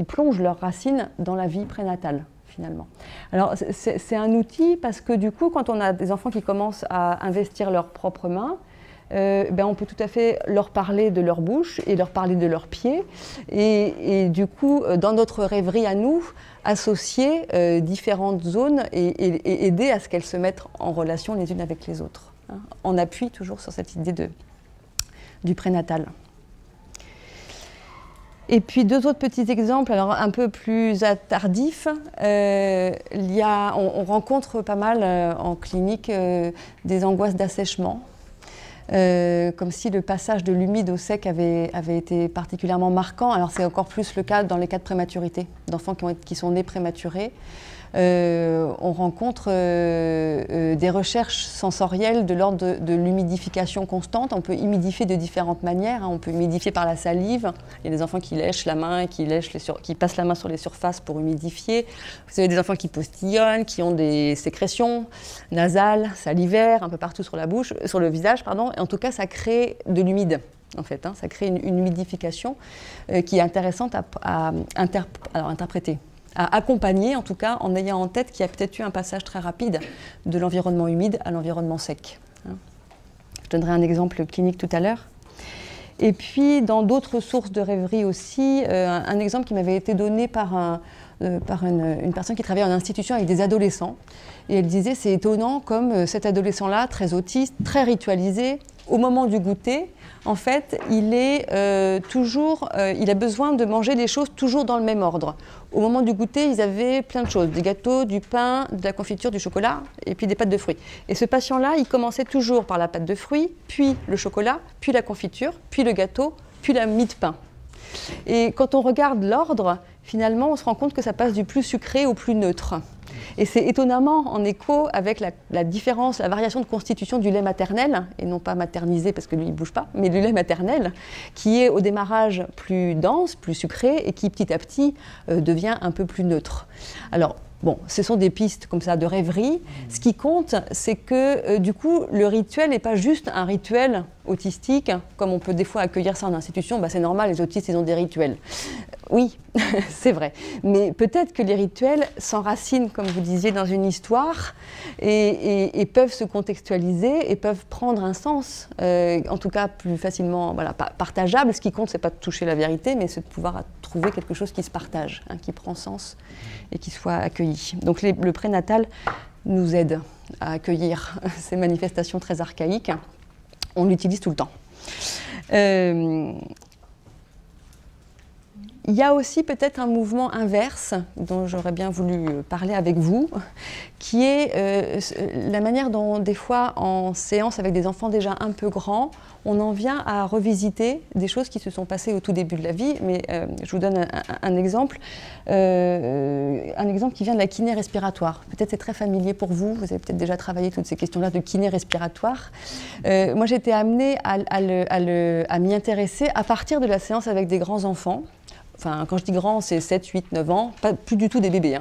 S2: plongent leurs racines dans la vie prénatale, finalement. Alors c'est un outil parce que du coup, quand on a des enfants qui commencent à investir leurs propres mains, on peut tout à fait leur parler de leur bouche et leur parler de leurs pieds et du coup, dans notre rêverie à nous, associer différentes zones et aider à ce qu'elles se mettent en relation les unes avec les autres. On appuie toujours sur cette idée du prénatal. Et puis deux autres petits exemples, alors un peu plus tardifs. On rencontre pas mal en clinique des angoisses d'assèchement. Comme si le passage de l'humide au sec avait été particulièrement marquant. Alors c'est encore plus le cas dans les cas de prématurité, d'enfants qui sont nés prématurés. on rencontre des recherches sensorielles de l'ordre de l'humidification constante. On peut humidifier de différentes manières. On peut humidifier par la salive. Il y a des enfants qui lèchent la main, qui passent la main sur les surfaces pour humidifier. Vous avez des enfants qui postillonnent, qui ont des sécrétions nasales, salivaires, un peu partout sur la bouche, sur le visage, pardon. Et en tout cas, ça crée de l'humide. En fait, ça crée une humidification qui est intéressante à interpréter, à accompagner en tout cas, en ayant en tête qu'il y a peut-être eu un passage très rapide de l'environnement humide à l'environnement sec. Je donnerai un exemple clinique tout à l'heure. Et puis, dans d'autres sources de rêverie aussi, un exemple qui m'avait été donné par une personne qui travaille en institution avec des adolescents. Et elle disait, c'est étonnant comme cet adolescent-là, très autiste, très ritualisé, au moment du goûter, en fait, il a besoin de manger des choses toujours dans le même ordre. Au moment du goûter, ils avaient plein de choses, des gâteaux, du pain, de la confiture, du chocolat, et puis des pâtes de fruits. Et ce patient-là, il commençait toujours par la pâte de fruits, puis le chocolat, puis la confiture, puis le gâteau, puis la mie de pain. Et quand on regarde l'ordre, finalement, on se rend compte que ça passe du plus sucré au plus neutre. Et c'est étonnamment en écho avec la différence, la variation de constitution du lait maternel, et non pas maternisé parce que lui il ne bouge pas, mais du lait maternel, qui est au démarrage plus dense, plus sucré, et qui petit à petit devient un peu plus neutre. Alors, bon, ce sont des pistes comme ça de rêverie. Ce qui compte, c'est que du coup, le rituel n'est pas juste un rituel autistique, comme on peut des fois accueillir ça en institution. C'est normal, les autistes, ils ont des rituels. Oui, c'est vrai. Mais peut-être que les rituels s'enracinent, comme vous disiez, dans une histoire et peuvent se contextualiser et peuvent prendre un sens, en tout cas plus facilement partageable. Ce qui compte, ce n'est pas de toucher la vérité, mais c'est de pouvoir trouver quelque chose qui se partage, qui prend sens et qui soit accueilli. Donc le prénatal nous aide à accueillir ces manifestations très archaïques. On l'utilise tout le temps. Il y a aussi peut-être un mouvement inverse dont j'aurais bien voulu parler avec vous, qui est la manière dont des fois en séance avec des enfants déjà un peu grands, on en vient à revisiter des choses qui se sont passées au tout début de la vie. Mais je vous donne un exemple qui vient de la kiné respiratoire. Peut-être c'est très familier pour vous, vous avez peut-être déjà travaillé toutes ces questions-là de kiné respiratoire. Moi j'ai été amenée à m'y intéresser à partir de la séance avec des grands enfants. Enfin, quand je dis grand, c'est 7, 8, 9 ans, pas plus du tout des bébés,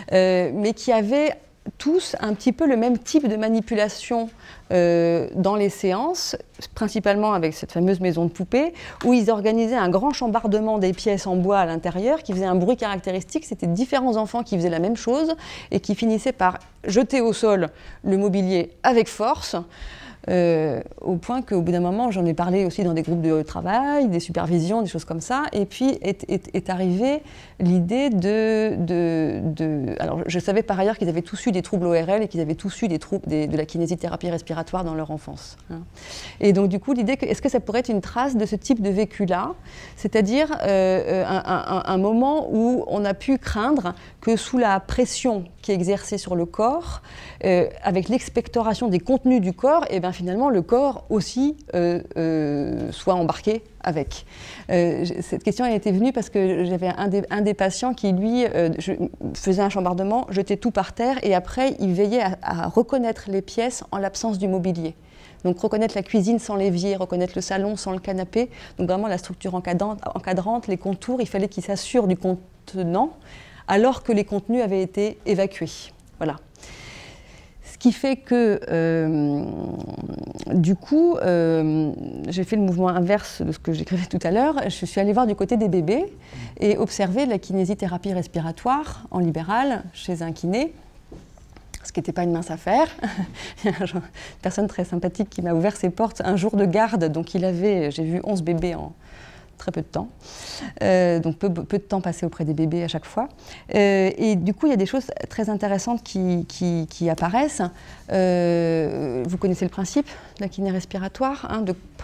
S2: mais qui avaient tous un petit peu le même type de manipulation dans les séances, principalement avec cette fameuse maison de poupée, où ils organisaient un grand chambardement des pièces en bois à l'intérieur, qui faisait un bruit caractéristique. C'était différents enfants qui faisaient la même chose et qui finissaient par jeter au sol le mobilier avec force, au point qu'au bout d'un moment, j'en ai parlé aussi dans des groupes de travail, des supervisions, des choses comme ça, et puis est arrivée l'idée alors je savais par ailleurs qu'ils avaient tous eu des troubles ORL et qu'ils avaient tous eu de la kinésithérapie respiratoire dans leur enfance. Et donc du coup, l'idée est-ce que ça pourrait être une trace de ce type de vécu-là, c'est-à-dire un moment où on a pu craindre que sous la pression qui est exercée sur le corps, avec l'expectoration des contenus du corps, et bien finalement le corps aussi soit embarqué avec. Cette question elle était venue parce que j'avais un des patients qui lui faisait un chambardement, jetait tout par terre et après il veillait à reconnaître les pièces en l'absence du mobilier. Donc reconnaître la cuisine sans l'évier, reconnaître le salon sans le canapé, donc vraiment la structure encadrante, les contours, il fallait qu'il s'assure du contenant alors que les contenus avaient été évacués. Voilà. Ce qui fait que, du coup, j'ai fait le mouvement inverse de ce que j'écrivais tout à l'heure. Je suis allée voir du côté des bébés et observer la kinésithérapie respiratoire en libéral chez un kiné, ce qui n'était pas une mince affaire. Il y a une personne très sympathique qui m'a ouvert ses portes un jour de garde, donc j'ai vu 11 bébés en très peu de temps, donc peu de temps passé auprès des bébés à chaque fois. Et du coup, il y a des choses très intéressantes qui apparaissent. Vous connaissez le principe de la kiné respiratoire,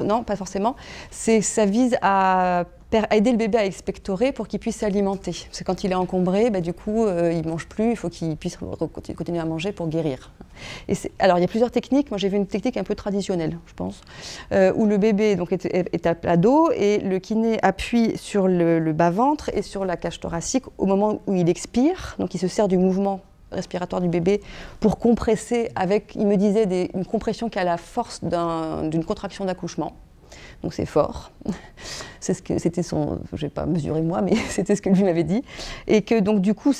S2: non, pas forcément. Ça vise à aider le bébé à expectorer pour qu'il puisse s'alimenter. Parce que quand il est encombré, du coup, il ne mange plus, il faut qu'il puisse continuer à manger pour guérir. Alors, il y a plusieurs techniques. Moi, j'ai vu une technique un peu traditionnelle, je pense, où le bébé donc, est à plat dos et le kiné appuie sur le bas-ventre et sur la cage thoracique au moment où il expire. Donc, il se sert du mouvement respiratoire du bébé pour compresser avec, il me disait, une compression qui a la force d'une contraction d'accouchement. Donc c'est fort. C'était son, je n'ai pas mesuré moi, mais c'était ce que lui m'avait dit. Et que donc du coup,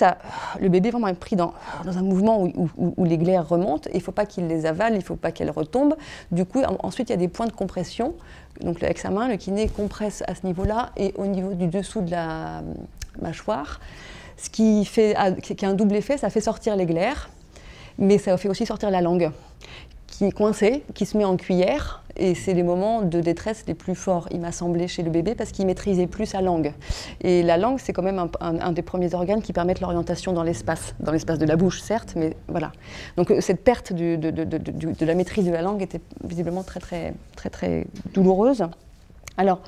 S2: le bébé vraiment est pris dans un mouvement où les glaires remontent. Il ne faut pas qu'il les avale, il ne faut pas qu'elles retombent. Du coup, ensuite, il y a des points de compression. Donc avec sa main, le kiné compresse à ce niveau-là et au niveau du dessous de la mâchoire. Ce qui a un double effet, ça fait sortir les glaires, mais ça fait aussi sortir la langue, qui est coincée, qui se met en cuillère, et c'est les moments de détresse les plus forts, il m'a semblé, chez le bébé, parce qu'il maîtrisait plus sa langue. Et la langue, c'est quand même un des premiers organes qui permettent l'orientation dans l'espace de la bouche, certes, mais voilà. Donc cette perte de la maîtrise de la langue était visiblement très, très, très, très douloureuse. Alors,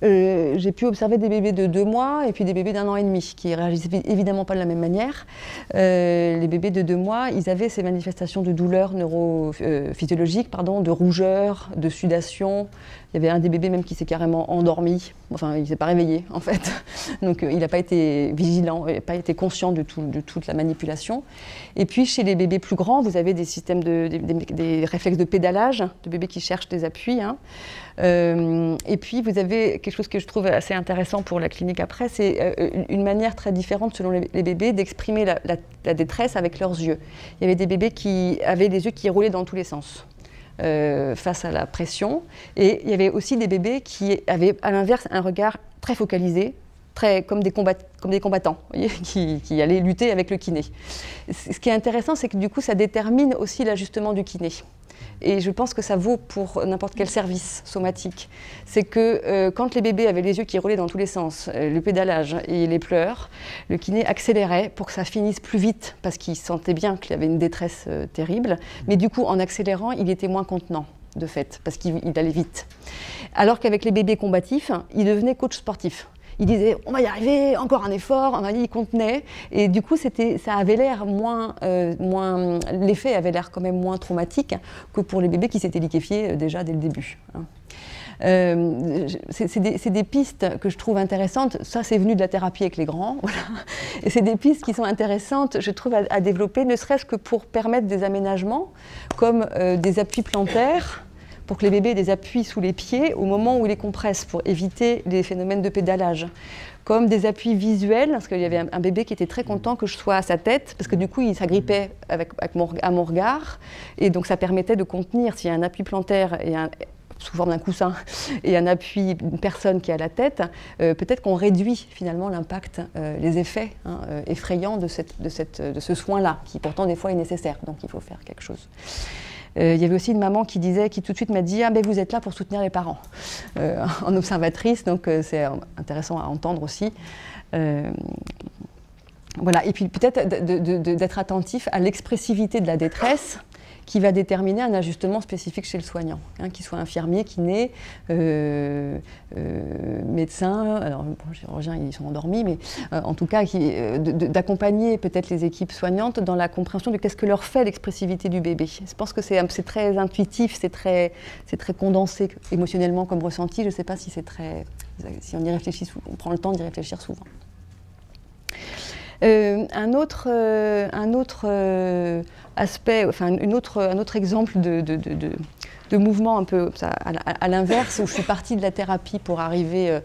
S2: j'ai pu observer des bébés de 2 mois et puis des bébés d'1 an et demi qui ne réagissent évidemment pas de la même manière. Les bébés de 2 mois, ils avaient ces manifestations de douleur neurophysiologiques, de rougeur, de sudation. Il y avait un des bébés même qui s'est carrément endormi. Enfin, il ne s'est pas réveillé, en fait. Donc, il n'a pas été vigilant, il n'a pas été conscient de toute la manipulation. Et puis, chez les bébés plus grands, vous avez des systèmes des réflexes de pédalage, de bébés qui cherchent des appuis. Et puis, vous avez quelque chose que je trouve assez intéressant pour la clinique après, c'est une manière très différente selon les bébés d'exprimer la détresse avec leurs yeux. Il y avait des bébés qui avaient les yeux qui roulaient dans tous les sens. Face à la pression. Et il y avait aussi des bébés qui avaient, à l'inverse, un regard très focalisé, comme des combattants, vous voyez, qui allaient lutter avec le kiné. Ce qui est intéressant, c'est que du coup, ça détermine aussi l'ajustement du kiné. Et je pense que ça vaut pour n'importe quel service somatique. C'est que quand les bébés avaient les yeux qui roulaient dans tous les sens, le pédalage et les pleurs, le kiné accélérait pour que ça finisse plus vite, parce qu'il sentait bien qu'il y avait une détresse terrible. Mais du coup, en accélérant, il était moins contenant, de fait, parce qu'il allait vite. Alors qu'avec les bébés combatifs, il devenait coach sportif. Il disait « on va y arriver, encore un effort », il contenait. Et du coup, ça avait l'air l'effet avait l'air quand même moins traumatique que pour les bébés qui s'étaient liquéfiés déjà dès le début. C'est des pistes que je trouve intéressantes. Ça, c'est venu de la thérapie avec les grands. Voilà. Et c'est des pistes qui sont intéressantes, je trouve, à développer, ne serait-ce que pour permettre des aménagements, comme des appuis plantaires, pour que les bébés aient des appuis sous les pieds au moment où ils les compressent, pour éviter les phénomènes de pédalage. Comme des appuis visuels, parce qu'il y avait un bébé qui était très content que je sois à sa tête, parce que du coup, il s'agrippait à mon regard, et donc ça permettait de contenir, s'il y a un appui plantaire sous forme d'un coussin, et un appui d'une personne qui est à la tête, peut-être qu'on réduit finalement l'impact, les effets effrayants de ce soin-là, qui pourtant des fois est nécessaire, donc il faut faire quelque chose. Il y avait aussi une maman qui tout de suite m'a dit « Ah ben vous êtes là pour soutenir les parents » en observatrice, donc c'est intéressant à entendre aussi. Voilà. Et puis peut-être d'être attentif à l'expressivité de la détresse qui va déterminer un ajustement spécifique chez le soignant, qu'il soit infirmier, kiné, médecin, alors bon, chirurgiens ils sont endormis, mais en tout cas d'accompagner peut-être les équipes soignantes dans la compréhension de qu'est-ce que leur fait l'expressivité du bébé. Je pense que c'est très intuitif, c'est très condensé émotionnellement comme ressenti, je ne sais pas si si on y réfléchit, on prend le temps d'y réfléchir souvent. Un autre aspect, enfin un autre exemple de mouvement un peu à l'inverse, où je suis partie de la thérapie pour arriver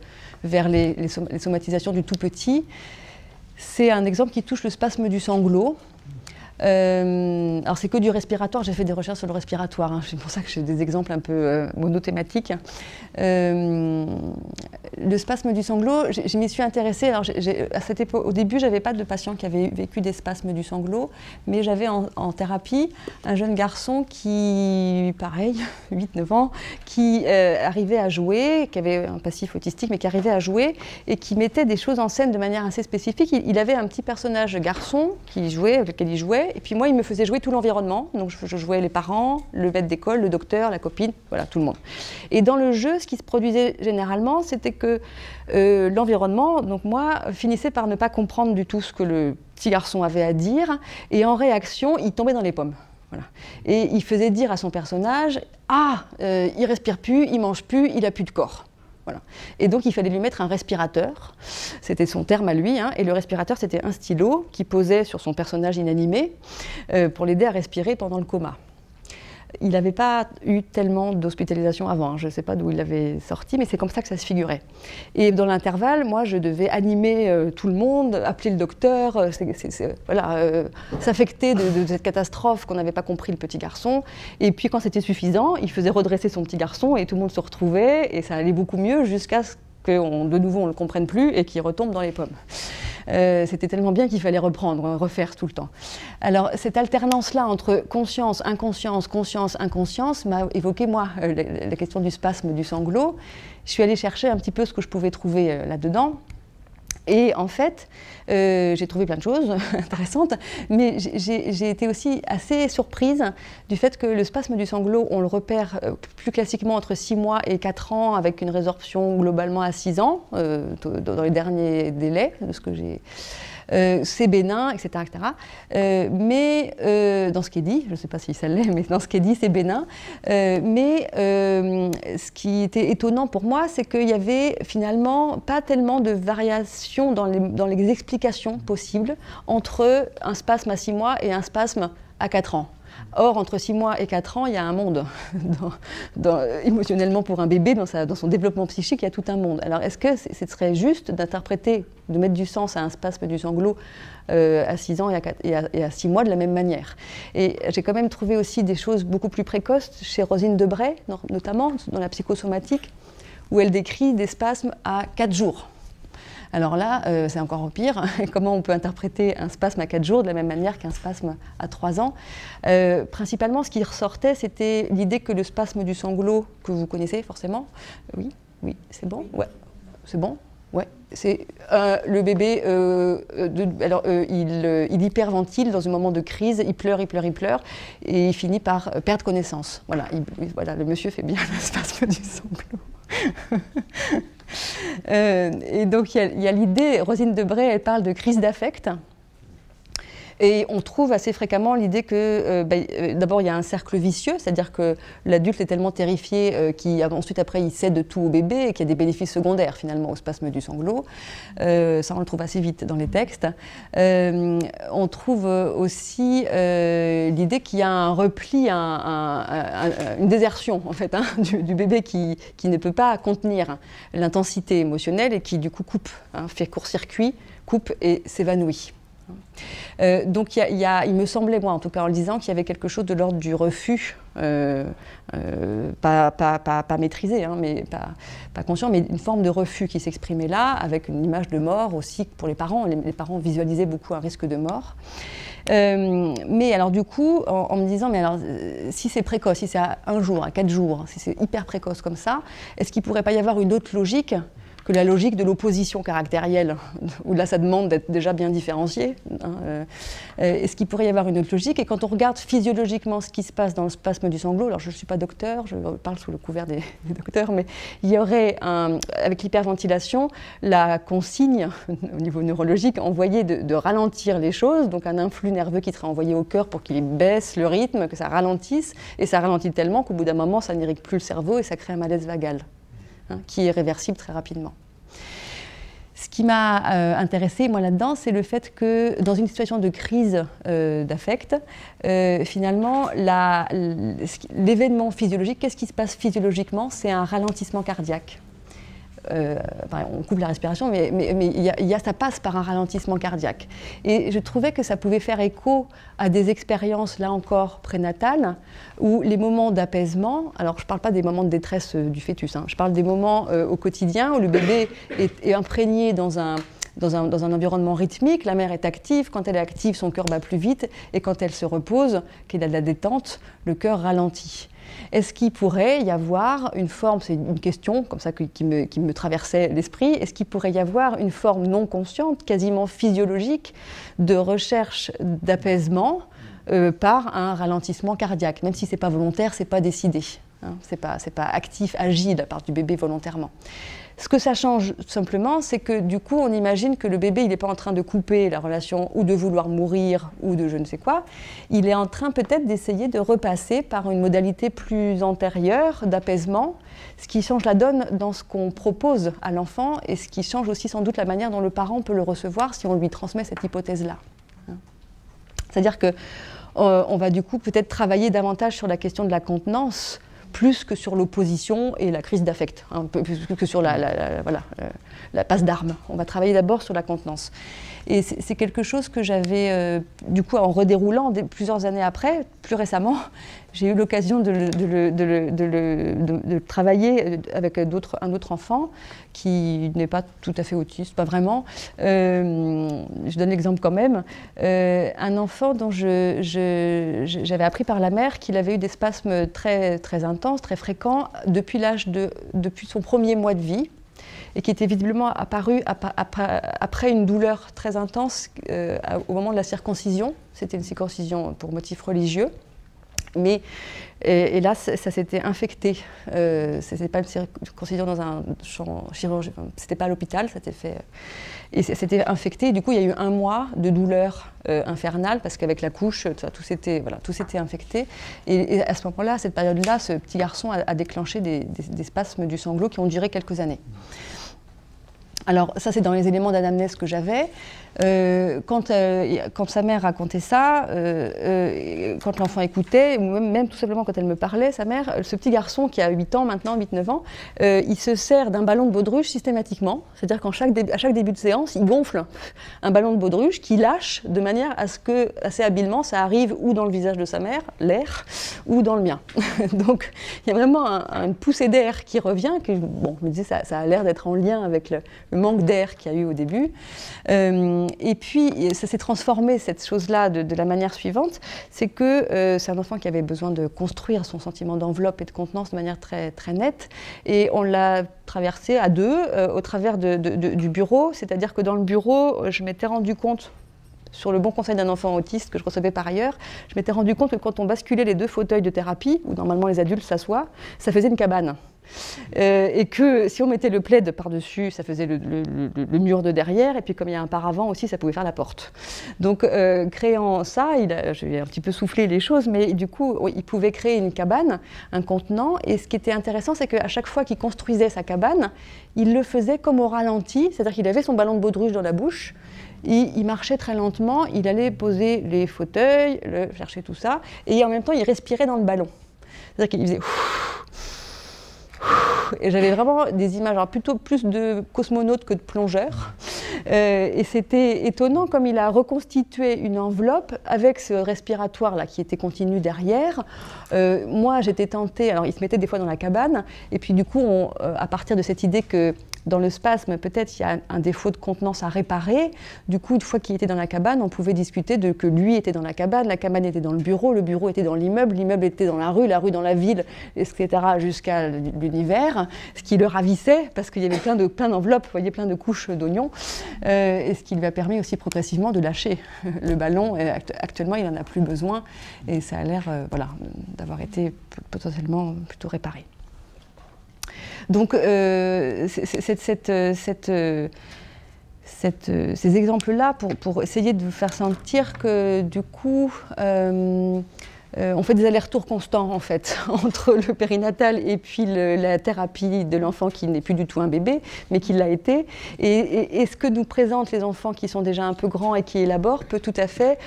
S2: vers les somatisations du tout petit, c'est un exemple qui touche le spasme du sanglot. Alors c'est que du respiratoire, j'ai fait des recherches sur le respiratoire, c'est pour ça que j'ai des exemples un peu monothématiques. Le spasme du sanglot, je m'y suis intéressée. Alors à cette époque, au début, j'avais pas de patients qui avaient vécu des spasmes du sanglot, mais j'avais en thérapie un jeune garçon qui, pareil, 8-9 ans, qui arrivait à jouer, qui avait un passif autistique, mais qui arrivait à jouer et qui mettait des choses en scène de manière assez spécifique. Il avait un petit personnage garçon avec lequel il jouait, et puis moi, il me faisait jouer tout l'environnement. Donc je jouais les parents, le maître d'école, le docteur, la copine, voilà, tout le monde. Et dans le jeu, ce qui se produisait généralement, c'était que l'environnement, donc moi, finissait par ne pas comprendre du tout ce que le petit garçon avait à dire, et en réaction, il tombait dans les pommes. Voilà. Et il faisait dire à son personnage « Ah, il respire plus, il mange plus, il a plus de corps ». Voilà. Et donc il fallait lui mettre un respirateur, c'était son terme à lui, hein, et le respirateur c'était un stylo qui posait sur son personnage inanimé pour l'aider à respirer pendant le coma. Il n'avait pas eu tellement d'hospitalisation avant, hein. Je ne sais pas d'où il l'avait sorti, mais c'est comme ça que ça se figurait. Et dans l'intervalle, moi, je devais animer tout le monde, appeler le docteur, s'affecter de cette catastrophe qu'on n'avait pas compris le petit garçon. Et puis quand c'était suffisant, il faisait redresser son petit garçon et tout le monde se retrouvait et ça allait beaucoup mieux jusqu'à ce que de nouveau on ne le comprenne plus et qu'il retombe dans les pommes. C'était tellement bien qu'il fallait reprendre, refaire tout le temps. Alors cette alternance-là entre conscience, inconscience, conscience, inconscience m'a évoqué moi la question du spasme du sanglot. Je suis allée chercher un petit peu ce que je pouvais trouver là-dedans. Et en fait, j'ai trouvé plein de choses intéressantes, mais j'ai été aussi assez surprise du fait que le spasme du sanglot, on le repère plus classiquement entre 6 mois et 4 ans, avec une résorption globalement à 6 ans, dans les derniers délais de ce que j'ai... c'est bénin, etc. Mais dans ce qui est dit, je ne sais pas si ça l'est, mais dans ce qui est dit, c'est bénin. Mais ce qui était étonnant pour moi, c'est qu'il y avait finalement pas tellement de variations dans les explications possibles entre un spasme à 6 mois et un spasme à 4 ans. Or, entre 6 mois et 4 ans, il y a un monde. Émotionnellement, pour un bébé, dans son développement psychique, il y a tout un monde. Alors, est-ce que ce serait juste d'interpréter, de mettre du sens à un spasme du sanglot à 6 ans et à 6 mois de la même manière? Et j'ai quand même trouvé aussi des choses beaucoup plus précoces chez Rosine Debray, notamment dans la psychosomatique, où elle décrit des spasmes à 4 jours. Alors là, c'est encore pire. Comment on peut interpréter un spasme à 4 jours de la même manière qu'un spasme à 3 ans? Principalement, ce qui ressortait, c'était l'idée que le spasme du sanglot, que vous connaissez forcément, oui, c'est bon, ouais, c'est bon, ouais, c'est le bébé, il hyperventile dans un moment de crise, il pleure, et il finit par perdre connaissance. Voilà, le monsieur fait bien le spasme du sanglot. Et donc il y a l'idée, Rosine Debray, elle parle de crise d'affect. Et on trouve assez fréquemment l'idée que, d'abord, il y a un cercle vicieux, c'est-à-dire que l'adulte est tellement terrifié qu'ensuite, après, il cède tout au bébé et qu'il y a des bénéfices secondaires, finalement, au spasme du sanglot. Ça, on le trouve assez vite dans les textes. On trouve aussi l'idée qu'il y a un repli, une désertion, en fait, du bébé qui ne peut pas contenir l'intensité émotionnelle et qui, du coup, fait court-circuit, coupe et s'évanouit. Donc il me semblait, moi en tout cas en le disant, qu'il y avait quelque chose de l'ordre du refus, pas maîtrisé, mais pas conscient, mais une forme de refus qui s'exprimait là, avec une image de mort aussi pour les parents. Les parents visualisaient beaucoup un risque de mort. Mais alors du coup, en me disant, mais alors si c'est précoce, si c'est à 1 jour, à 4 jours, si c'est hyper précoce comme ça, est-ce qu'il ne pourrait pas y avoir une autre logique que la logique de l'opposition caractérielle, où là ça demande d'être déjà bien différencié. Est-ce qu'il pourrait y avoir une autre logique? Et quand on regarde physiologiquement ce qui se passe dans le spasme du sanglot, alors je ne suis pas docteur, je parle sous le couvert des docteurs, mais il y aurait, avec l'hyperventilation, la consigne au niveau neurologique envoyée de ralentir les choses, donc un influx nerveux qui serait envoyé au cœur pour qu'il baisse le rythme, que ça ralentisse, et ça ralentit tellement qu'au bout d'un moment ça n'irrigue plus le cerveau et ça crée un malaise vagal. Qui est réversible très rapidement. Ce qui m'a intéressée, moi, là-dedans, c'est le fait que, dans une situation de crise d'affect, finalement, l'événement physiologique, qu'est-ce qui se passe physiologiquement? C'est un ralentissement cardiaque. On coupe la respiration, mais ça passe par un ralentissement cardiaque. Et je trouvais que ça pouvait faire écho à des expériences, là encore, prénatales, où les moments d'apaisement, alors je ne parle pas des moments de détresse du fœtus, je parle des moments au quotidien où le bébé est imprégné dans un environnement rythmique, la mère est active, quand elle est active, son cœur bat plus vite, et quand elle se repose, qu'elle a de la détente, le cœur ralentit. Est-ce qu'il pourrait y avoir une forme, c'est une question comme ça qui me traversait l'esprit, est-ce qu'il pourrait y avoir une forme non consciente, quasiment physiologique, de recherche d'apaisement par un ralentissement cardiaque, même si ce n'est pas volontaire, ce n'est pas décidé. Hein, c'est pas actif, agile de la part du bébé volontairement. Ce que ça change simplement, c'est que du coup, on imagine que le bébé, il n'est pas en train de couper la relation ou de vouloir mourir ou de je ne sais quoi. Il est en train peut-être d'essayer de repasser par une modalité plus antérieure d'apaisement, ce qui change la donne dans ce qu'on propose à l'enfant et ce qui change aussi sans doute la manière dont le parent peut le recevoir si on lui transmet cette hypothèse-là. C'est-à-dire qu'on va du coup peut-être travailler davantage sur la question de la contenance plus que sur l'opposition et la crise d'affect, un peu plus que sur la passe d'armes. On va travailler d'abord sur la contenance. Et c'est quelque chose que j'avais, du coup, en redéroulant plusieurs années après, plus récemment, j'ai eu l'occasion de travailler avec un autre enfant qui n'est pas tout à fait autiste, pas vraiment. Je donne l'exemple quand même. Un enfant dont j'avais appris par la mère qu'il avait eu des spasmes très, très intenses, très fréquents, depuis son premier mois de vie, et qui était visiblement apparu après une douleur très intense au moment de la circoncision. C'était une circoncision pour motif religieux. Mais et là, ça s'était infecté. C'était pas une circoncision dans un champ chirurgien, c'était pas à l'hôpital, ça s'était fait. Et ça s'était infecté. Du coup, il y a eu 1 mois de douleur infernale parce qu'avec la couche, tout s'était infecté. Et à ce moment-là, à cette période-là, ce petit garçon a déclenché des spasmes du sanglot qui ont duré quelques années. Alors ça, c'est dans les éléments d'anamnèse que j'avais. Quand sa mère racontait ça, quand l'enfant écoutait, ou même tout simplement quand elle me parlait, sa mère, ce petit garçon qui a 8 ans maintenant, 8-9 ans, il se sert d'un ballon de baudruche systématiquement. C'est-à-dire qu'à chaque début de séance, il gonfle un ballon de baudruche qu'il lâche de manière à ce que, assez habilement, ça arrive ou dans le visage de sa mère, l'air, ou dans le mien. Donc il y a vraiment une poussée d'air qui revient, que, bon, je me disais, ça a l'air d'être en lien avec le manque d'air qu'il y a eu au début. Et puis, ça s'est transformé, cette chose-là, de la manière suivante, c'est que c'est un enfant qui avait besoin de construire son sentiment d'enveloppe et de contenance de manière très, très nette, et on l'a traversé à deux, au travers du bureau, c'est-à-dire que dans le bureau, je m'étais rendu compte, sur le bon conseil d'un enfant autiste que je recevais par ailleurs, je m'étais rendu compte que quand on basculait les 2 fauteuils de thérapie, où normalement les adultes s'assoient, ça faisait une cabane. Et que si on mettait le plaid par-dessus, ça faisait le mur de derrière, et puis comme il y a un paravent aussi, ça pouvait faire la porte. Donc créant ça, j'ai un petit peu soufflé les choses, mais du coup, il pouvait créer une cabane, un contenant, et ce qui était intéressant, c'est qu'à chaque fois qu'il construisait sa cabane, il le faisait comme au ralenti, c'est-à-dire qu'il avait son ballon de baudruche dans la bouche, il marchait très lentement, il allait poser les fauteuils, chercher tout ça, et en même temps, il respirait dans le ballon. C'est-à-dire qu'il faisait... Et j'avais vraiment des images, alors plutôt plus de cosmonautes que de plongeurs. Et c'était étonnant comme il a reconstitué une enveloppe avec ce respiratoire-là qui était continu derrière. Moi, j'étais tentée, alors il se mettait des fois dans la cabane, et puis du coup, à partir de cette idée que dans le spasme, peut-être il y a un défaut de contenance à réparer. Du coup, une fois qu'il était dans la cabane, on pouvait discuter de que lui était dans la cabane était dans le bureau était dans l'immeuble était dans la rue dans la ville, etc., jusqu'à l'univers, ce qui le ravissait, parce qu'il y avait plein d'enveloppes, vous voyez, plein de couches d'oignons, et ce qui lui a permis aussi progressivement de lâcher le ballon. Et actuellement, il n'en a plus besoin, et ça a l'air d'avoir été potentiellement plutôt réparé. Donc, ces exemples-là, pour essayer de vous faire sentir que, du coup, on fait des allers-retours constants, en fait, entre le périnatal et puis la thérapie de l'enfant qui n'est plus du tout un bébé, mais qui l'a été. Et ce que nous présentent les enfants qui sont déjà un peu grands et qui élaborent peut tout à fait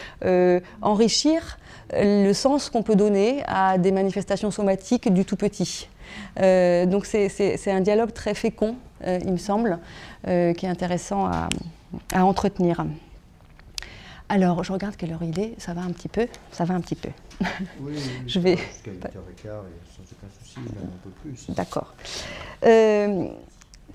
S2: enrichir le sens qu'on peut donner à des manifestations somatiques du tout petit. Donc c'est un dialogue très fécond, il me semble, qui est intéressant à entretenir. Alors, je regarde quelle heure il est, ça va un petit peu.
S3: Oui,
S1: je vais... Jusqu'à 8h15, sans aucun souci, même un peu plus.
S2: D'accord.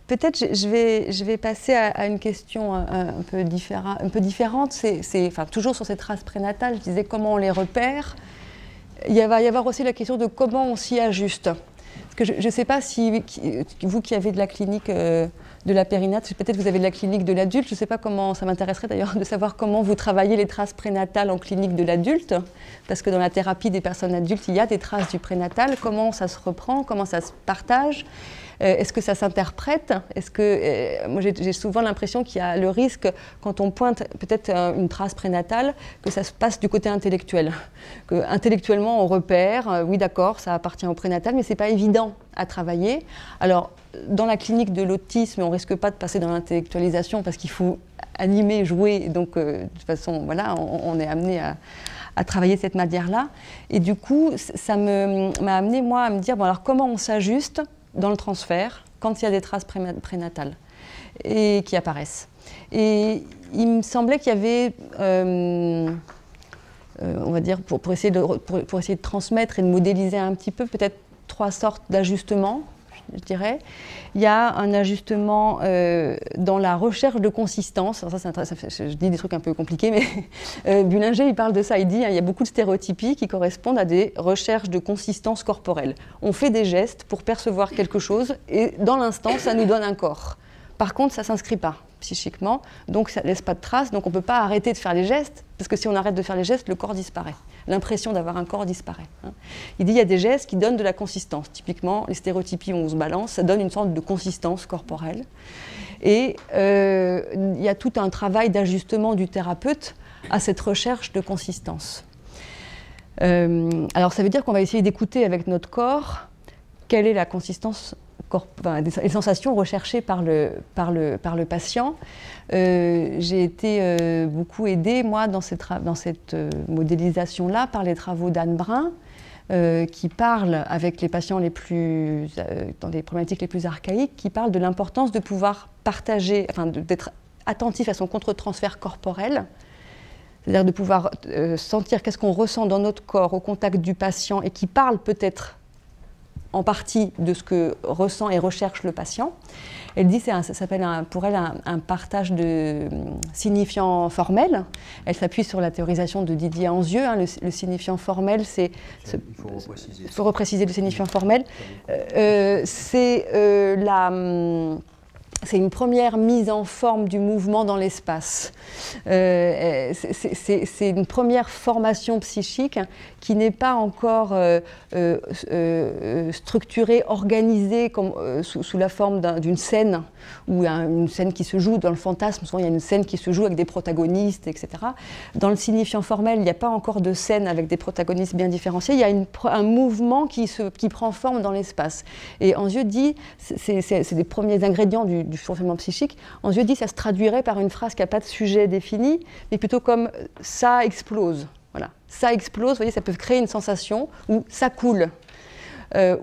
S2: Peut-être je vais passer à une question un peu différente. Enfin, toujours sur ces traces prénatales, je disais comment on les repère. Il va y avoir aussi la question de comment on s'y ajuste. je ne sais pas si vous qui avez de la clinique de la périnate, peut-être vous avez de la clinique de l'adulte, je ne sais pas comment, ça m'intéresserait d'ailleurs de savoir comment vous travaillez les traces prénatales en clinique de l'adulte, parce que dans la thérapie des personnes adultes, il y a des traces du prénatal, comment ça se reprend, comment ça se partage, est-ce que ça s'interprète, est-ce que, moi j'ai souvent l'impression qu'il y a le risque, quand on pointe peut-être une trace prénatale, que ça se passe du côté intellectuel, que intellectuellement on repère, oui d'accord, ça appartient au prénatal, mais ce n'est pas évident à travailler. Alors, dans la clinique de l'autisme, on ne risque pas de passer dans l'intellectualisation parce qu'il faut animer, jouer, donc de toute façon, voilà, on est amené à travailler de cette manière-là. Et du coup, ça m'a amené, moi, à me dire, bon alors comment on s'ajuste dans le transfert quand il y a des traces prénatales et qui apparaissent. Et il me semblait qu'il y avait, on va dire, pour essayer de transmettre et de modéliser un petit peu, peut-être 3 sortes d'ajustements, je dirais. Il y a un ajustement dans la recherche de consistance. Alors je dis des trucs un peu compliqués, mais Bullinger, il parle de ça. Il dit qu'il y a beaucoup de stéréotypies qui correspondent à des recherches de consistance corporelle. On fait des gestes pour percevoir quelque chose et dans l'instant, ça nous donne un corps. Par contre, ça ne s'inscrit pas psychiquement, donc ça ne laisse pas de traces, donc on ne peut pas arrêter de faire les gestes, parce que si on arrête de faire les gestes, le corps disparaît. L'impression d'avoir un corps disparaît. Il dit qu'il y a des gestes qui donnent de la consistance. Typiquement, les stéréotypies où on se balance, ça donne une sorte de consistance corporelle. Et il y a tout un travail d'ajustement du thérapeute à cette recherche de consistance. Alors ça veut dire qu'on va essayer d'écouter avec notre corps quelle est la consistance les sensations recherchées par le patient. J'ai été beaucoup aidée, moi, dans cette modélisation-là, par les travaux d'Anne Brun, qui parle avec les patients dans les problématiques les plus archaïques, qui parle de l'importance de pouvoir partager, enfin d'être attentif à son contre-transfert corporel, c'est-à-dire de pouvoir sentir qu'est-ce qu'on ressent dans notre corps au contact du patient et qui parle peut-être en partie de ce que ressent et recherche le patient. Elle dit que ça s'appelle pour elle un partage de signifiants formels. Elle s'appuie sur la théorisation de Didier Anzieux. Le signifiant formel, c'est... Il faut repréciser le signifiant formel. C'est une première mise en forme du mouvement dans l'espace. C'est une première formation psychique qui n'est pas encore structurée, organisée sous la forme d'une scène, ou une scène qui se joue dans le fantasme. Souvent, il y a une scène qui se joue avec des protagonistes, etc. Dans le signifiant formel, il n'y a pas encore de scène avec des protagonistes bien différenciés. Il y a un mouvement qui prend forme dans l'espace. Et Anzieux dit, c'est des premiers ingrédients du fonctionnement psychique. Anzieux dit que ça se traduirait par une phrase qui n'a pas de sujet défini, mais plutôt comme « ça explose ». Voilà. Ça explose, vous voyez, ça peut créer une sensation où ça coule,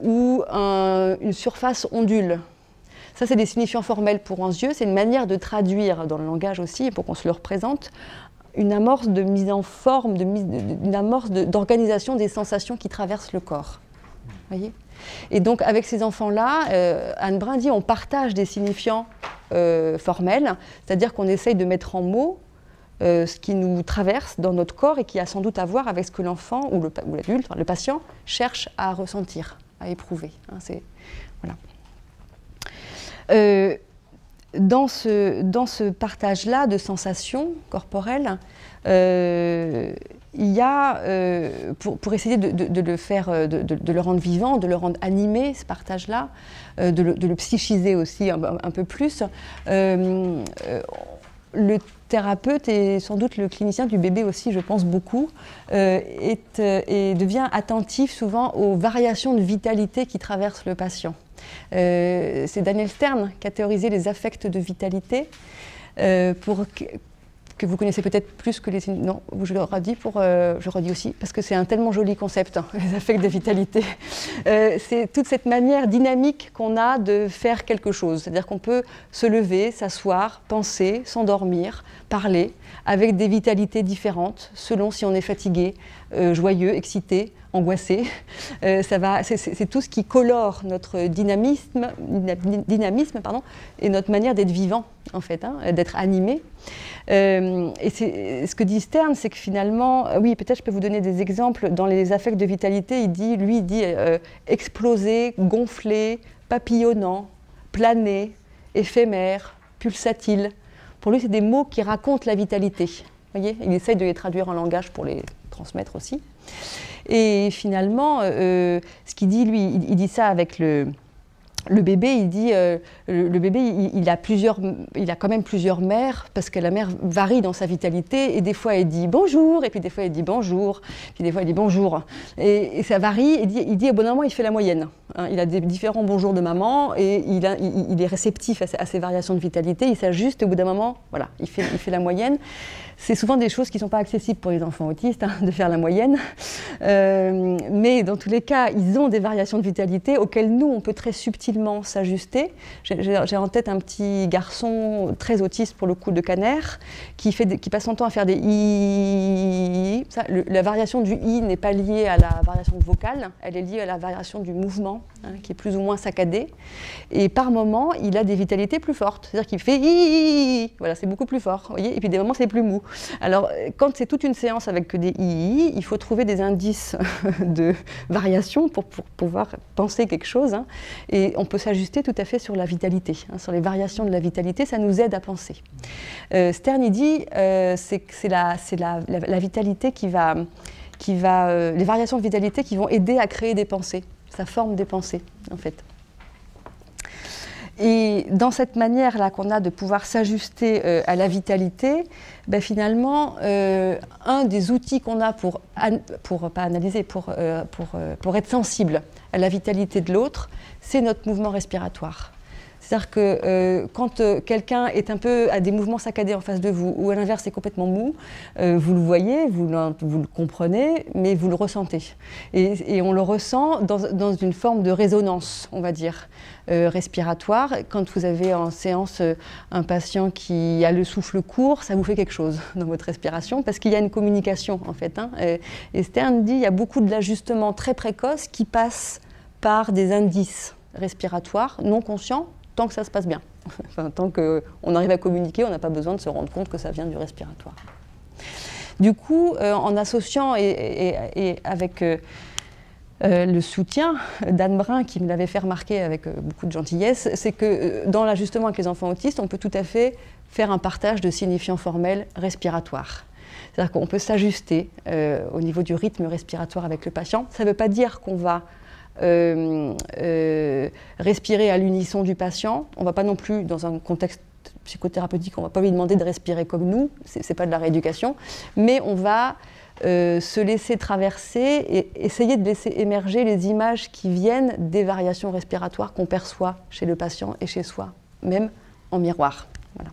S2: ou une surface ondule. Ça, c'est des signifiants formels pour Anzieux. C'est une manière de traduire dans le langage aussi, pour qu'on se le représente, une amorce de mise en forme, une amorce d'organisation des sensations qui traversent le corps. Voyez ? Et donc, avec ces enfants-là, Anne Brun dit on partage des signifiants formels, c'est-à-dire qu'on essaye de mettre en mots ce qui nous traverse dans notre corps et qui a sans doute à voir avec ce que l'enfant ou l'adulte, le patient, cherche à ressentir, à éprouver. Voilà. Dans ce partage-là de sensations corporelles, il y a, pour essayer de le faire, de le rendre vivant, de le rendre animé, ce partage-là, de le psychiser aussi un peu plus, le thérapeute et sans doute le clinicien du bébé aussi, je pense beaucoup, et devient attentif souvent aux variations de vitalité qui traversent le patient. C'est Daniel Stern qui a théorisé les affects de vitalité, que vous connaissez peut-être plus que les... Non, je le redis, je le redis aussi, parce que c'est un tellement joli concept, hein, les affects de vitalité. C'est toute cette manière dynamique qu'on a de faire quelque chose. C'est-à-dire qu'on peut se lever, s'asseoir, penser, s'endormir, parler, avec des vitalités différentes, selon si on est fatigué, joyeux, excité, angoissé. C'est tout ce qui colore notre dynamisme et notre manière d'être vivant, en fait, hein, d'être animé. Et ce que dit Stern, c'est que finalement, oui, peut-être je peux vous donner des exemples. Dans les affects de vitalité, il dit exploser, gonfler, papillonnant, planer, éphémère, pulsatile. Pour lui, c'est des mots qui racontent la vitalité. Vous voyez, il essaye de les traduire en langage pour les transmettre aussi. Et finalement, ce qu'il dit, lui, il dit ça avec le bébé, il dit, le bébé, il a quand même plusieurs mères, parce que la mère varie dans sa vitalité, et des fois elle dit bonjour, et puis des fois elle dit bonjour, puis des fois elle dit bonjour. Et ça varie, il dit au bon moment, il fait la moyenne. Hein, il a des différents bonjours de maman, et il est réceptif à ces variations de vitalité, il s'ajuste, et au bout d'un moment, voilà, il fait la moyenne. C'est souvent des choses qui ne sont pas accessibles pour les enfants autistes, hein, de faire la moyenne. Mais dans tous les cas, ils ont des variations de vitalité auxquelles nous, on peut très subtilement s'ajuster. J'ai en tête un petit garçon très autiste, pour le coup, de Caner, qui passe son temps à faire des i. La variation du i n'est pas liée à la variation vocale, elle est liée à la variation du mouvement, hein, qui est plus ou moins saccadé. Et par moment, il a des vitalités plus fortes. C'est-à-dire qu'il fait i. Voilà, c'est beaucoup plus fort. Voyez, et puis des moments, c'est plus mou. Alors, quand c'est toute une séance avec que des i, il faut trouver des indices de variation pour pouvoir penser quelque chose. Hein. Et on peut s'ajuster tout à fait sur la vitalité, hein, sur les variations de la vitalité, ça nous aide à penser. Stern, il dit, c'est la vitalité les variations de vitalité qui vont aider à créer des pensées. Ça forme des pensées, en fait. Et dans cette manière-là qu'on a de pouvoir s'ajuster à la vitalité, ben finalement, un des outils qu'on a pour être sensible à la vitalité de l'autre, c'est notre mouvement respiratoire. C'est-à-dire que quand quelqu'un a des mouvements saccadés en face de vous, ou à l'inverse, c'est complètement mou, vous le voyez, vous le comprenez, mais vous le ressentez. Et on le ressent dans une forme de résonance, on va dire, respiratoire. Quand vous avez en séance un patient qui a le souffle court, ça vous fait quelque chose dans votre respiration, parce qu'il y a une communication, en fait. Hein. Et Stern dit qu'il y a beaucoup de l'ajustement très précoce qui passe par des indices respiratoires non conscients, tant que ça se passe bien. Enfin, tant qu'on arrive à communiquer, on n'a pas besoin de se rendre compte que ça vient du respiratoire. Du coup, en associant et avec le soutien d'Anne Brun, qui me l'avait fait remarquer avec beaucoup de gentillesse, c'est que dans l'ajustement avec les enfants autistes, on peut tout à fait faire un partage de signifiants formels respiratoires. C'est-à-dire qu'on peut s'ajuster au niveau du rythme respiratoire avec le patient. Ça ne veut pas dire qu'on va respirer à l'unisson du patient. On ne va pas non plus, dans un contexte psychothérapeutique, on ne va pas lui demander de respirer comme nous, ce n'est pas de la rééducation, mais on va se laisser traverser et essayer de laisser émerger les images qui viennent des variations respiratoires qu'on perçoit chez le patient et chez soi, même en miroir. Voilà.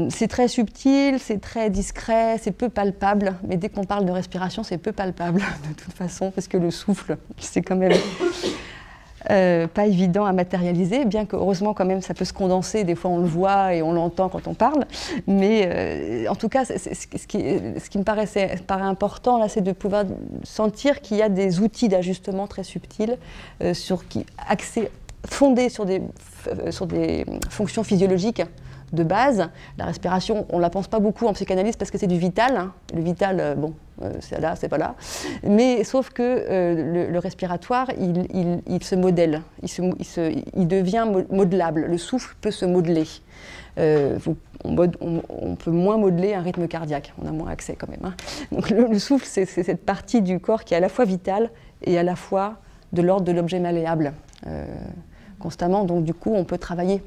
S2: C'est très subtil, c'est très discret, c'est peu palpable, mais dès qu'on parle de respiration, c'est peu palpable de toute façon, parce que le souffle, c'est quand même pas évident à matérialiser, bien que heureusement quand même ça peut se condenser, des fois on le voit et on l'entend quand on parle, mais en tout cas, ce qui me paraît important, là, c'est de pouvoir sentir qu'il y a des outils d'ajustement très subtils, fondés sur des fonctions physiologiques de base. La respiration, on ne la pense pas beaucoup en psychanalyse parce que c'est du vital. Hein. Le vital, c'est là, c'est pas là. Mais sauf que le respiratoire, il se modèle, il devient modelable. Le souffle peut se modeler. On peut moins modeler un rythme cardiaque, on a moins accès quand même. Hein. Donc le souffle, c'est cette partie du corps qui est à la fois vitale et à la fois de l'ordre de l'objet malléable constamment. Donc du coup, on peut travailler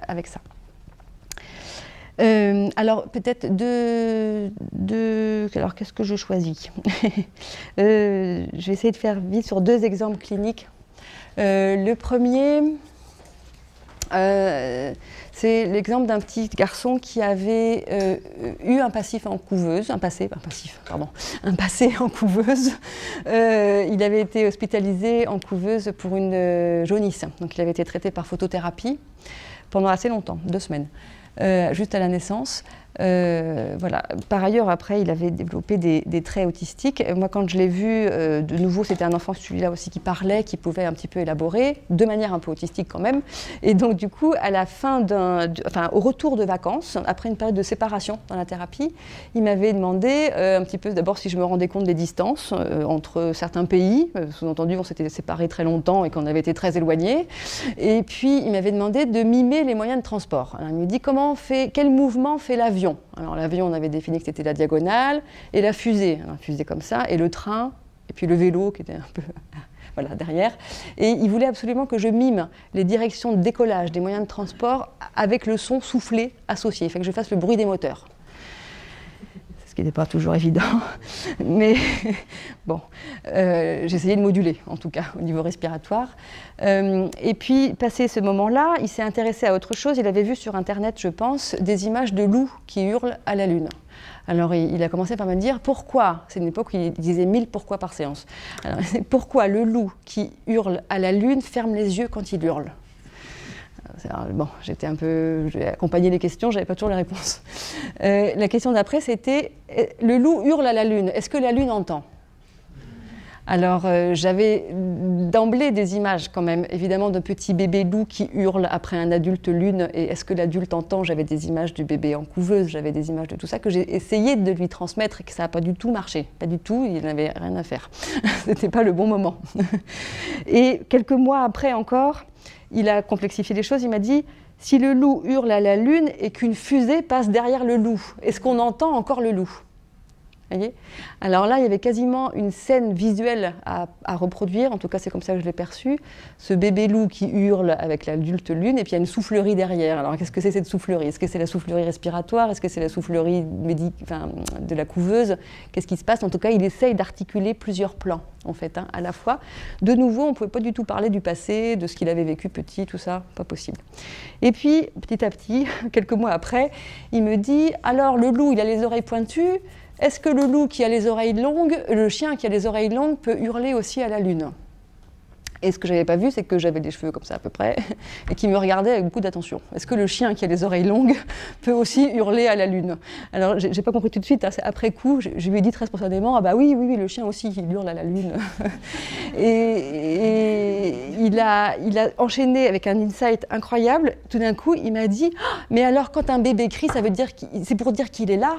S2: avec ça. Alors peut-être alors qu'est-ce que je choisis? Je vais essayer de faire vite sur 2 exemples cliniques. Le premier, c'est l'exemple d'un petit garçon qui avait eu un passé en couveuse. Il avait été hospitalisé en couveuse pour une jaunisse. Donc il avait été traité par photothérapie pendant assez longtemps, 2 semaines. Juste à la naissance. Voilà. Par ailleurs, après, il avait développé des traits autistiques. Moi, quand je l'ai vu, de nouveau, c'était un enfant, celui-là aussi, qui parlait, qui pouvait un petit peu élaborer, de manière un peu autistique quand même. Et donc, du coup, à la fin au retour de vacances, après une période de séparation dans la thérapie, il m'avait demandé un petit peu, d'abord, si je me rendais compte des distances entre certains pays. Sous-entendu, on s'était séparés très longtemps et qu'on avait été très éloignés. Et puis, il m'avait demandé de mimer les moyens de transport. Alors, il me dit, quel mouvement fait l'avion ? Alors l'avion, on avait défini que c'était la diagonale, et la fusée comme ça, et le train, et puis le vélo qui était un peu voilà, derrière. Et il voulait absolument que je mime les directions de décollage des moyens de transport avec le son soufflé associé. Il fallait que je fasse le bruit des moteurs. Ce qui n'était pas toujours évident, mais bon, j'essayais de moduler, en tout cas, au niveau respiratoire. Et puis, passé ce moment-là, il s'est intéressé à autre chose. Il avait vu sur Internet, je pense, des images de loups qui hurlent à la lune. Alors, il a commencé par me dire pourquoi, c'est une époque où il disait 1000 pourquoi par séance. Alors, pourquoi le loup qui hurle à la lune ferme les yeux quand il hurle ? Alors, bon, j'ai accompagné les questions, j'avais pas toujours les réponses. La question d'après, c'était le loup hurle à la lune, est-ce que la lune entend ? Alors, j'avais d'emblée des images quand même, évidemment, de petits bébés loups qui hurlent après un adulte lune. Et est-ce que l'adulte entend ? J'avais des images du bébé en couveuse, j'avais des images de tout ça que j'ai essayé de lui transmettre et que ça n'a pas du tout marché. Pas du tout, il n'avait rien à faire. C'était pas le bon moment. Et quelques mois après encore, il a complexifié les choses, il m'a dit « Si le loup hurle à la lune et qu'une fusée passe derrière le loup, est-ce qu'on entend encore le loup ?» Voyez ? Alors là, il y avait quasiment une scène visuelle à reproduire, en tout cas c'est comme ça que je l'ai perçu, ce bébé loup qui hurle avec l'adulte lune, et puis il y a une soufflerie derrière. Alors qu'est-ce que c'est cette soufflerie ? Est-ce que c'est la soufflerie respiratoire ? Est-ce que c'est la soufflerie de la couveuse ? Qu'est-ce qui se passe ? En tout cas, il essaye d'articuler plusieurs plans, en fait, à la fois. De nouveau, on ne pouvait pas du tout parler du passé, de ce qu'il avait vécu petit, tout ça, pas possible. Et puis, petit à petit, quelques mois après, il me dit « Alors, le loup, il a les oreilles pointues. Est-ce que le loup qui a les oreilles longues, le chien qui a les oreilles longues peut hurler aussi à la lune ?» Et ce que je n'avais pas vu, c'est que j'avais des cheveux comme ça à peu près, et qui me regardaient avec beaucoup d'attention. Est-ce que le chien qui a les oreilles longues peut aussi hurler à la lune ? Alors, je n'ai pas compris tout de suite, après coup, je lui ai dit très spontanément « Ah bah oui, le chien aussi, il hurle à la lune. » Et il a enchaîné avec un insight incroyable. Tout d'un coup, il m'a dit oh, « Mais alors, quand un bébé crie, ça veut dire c'est pour dire qu'il est là ?»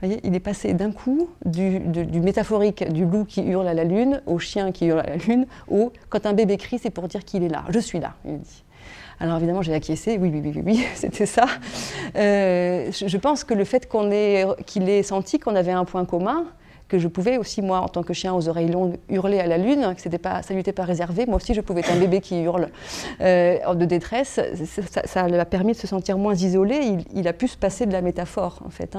S2: Vous voyez, il est passé d'un coup du métaphorique du loup qui hurle à la lune au chien qui hurle à la lune au quand un bébé crie, c'est pour dire qu'il est là. Je suis là, il dit. Alors évidemment, j'ai acquiescé, oui, c'était ça. Je pense que le fait qu'il ait senti qu'on avait un point commun, que je pouvais aussi, moi, en tant que chien aux oreilles longues, hurler à la lune, que ça lui était pas réservé. Moi aussi, je pouvais être un bébé qui hurle de détresse. Ça lui a permis de se sentir moins isolé. Il a pu se passer de la métaphore, en fait,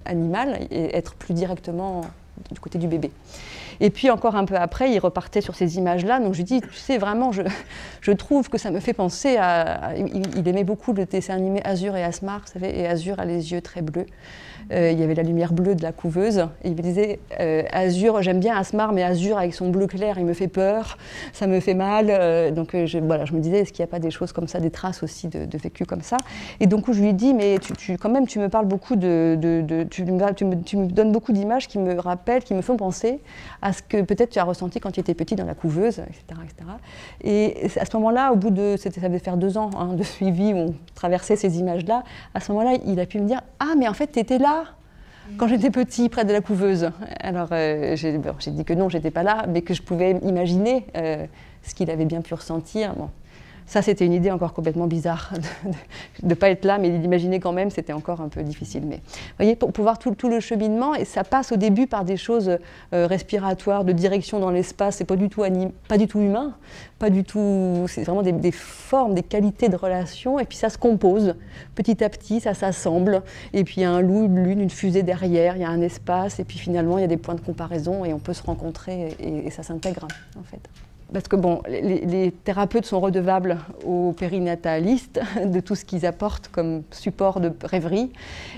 S2: animale, et être plus directement du côté du bébé. Et puis encore un peu après, il repartait sur ces images-là. Donc je lui dis, tu sais, vraiment, je trouve que ça me fait penser à... Il aimait beaucoup le dessin animé Azur et Asmar, vous savez, et Azur a les yeux très bleus. Il y avait la lumière bleue de la couveuse. Et il me disait, Azur, j'aime bien Asmar, mais Azur avec son bleu clair, il me fait peur, ça me fait mal. Donc je me disais, est-ce qu'il n'y a pas des choses comme ça, des traces aussi de vécu comme ça ? Et donc je lui ai dit, mais quand même, tu me parles beaucoup tu me donnes beaucoup d'images qui me rappellent, qui me font penser à ce que peut-être tu as ressenti quand tu étais petit dans la couveuse, etc. Et à ce moment-là, au bout de, ça devait faire 2 ans de suivi où on traversait ces images-là, à ce moment-là, il a pu me dire « Ah, mais en fait, tu étais là quand j'étais petit, près de la couveuse. » Alors, j'ai dit que non, j'étais pas là, mais que je pouvais imaginer ce qu'il avait bien pu ressentir. Bon. Ça, c'était une idée encore complètement bizarre de ne pas être là, mais d'imaginer quand même, c'était encore un peu difficile. Mais vous voyez, pour voir tout le cheminement, et ça passe au début par des choses respiratoires, de direction dans l'espace, c'est pas du tout humain, pas du tout, c'est vraiment des formes, des qualités de relation, et puis ça se compose petit à petit, ça s'assemble, et puis il y a un loup, une lune, une fusée derrière, il y a un espace, et puis finalement il y a des points de comparaison, et on peut se rencontrer, et ça s'intègre en fait. Parce que bon, les thérapeutes sont redevables aux périnatalistes de tout ce qu'ils apportent comme support de rêverie.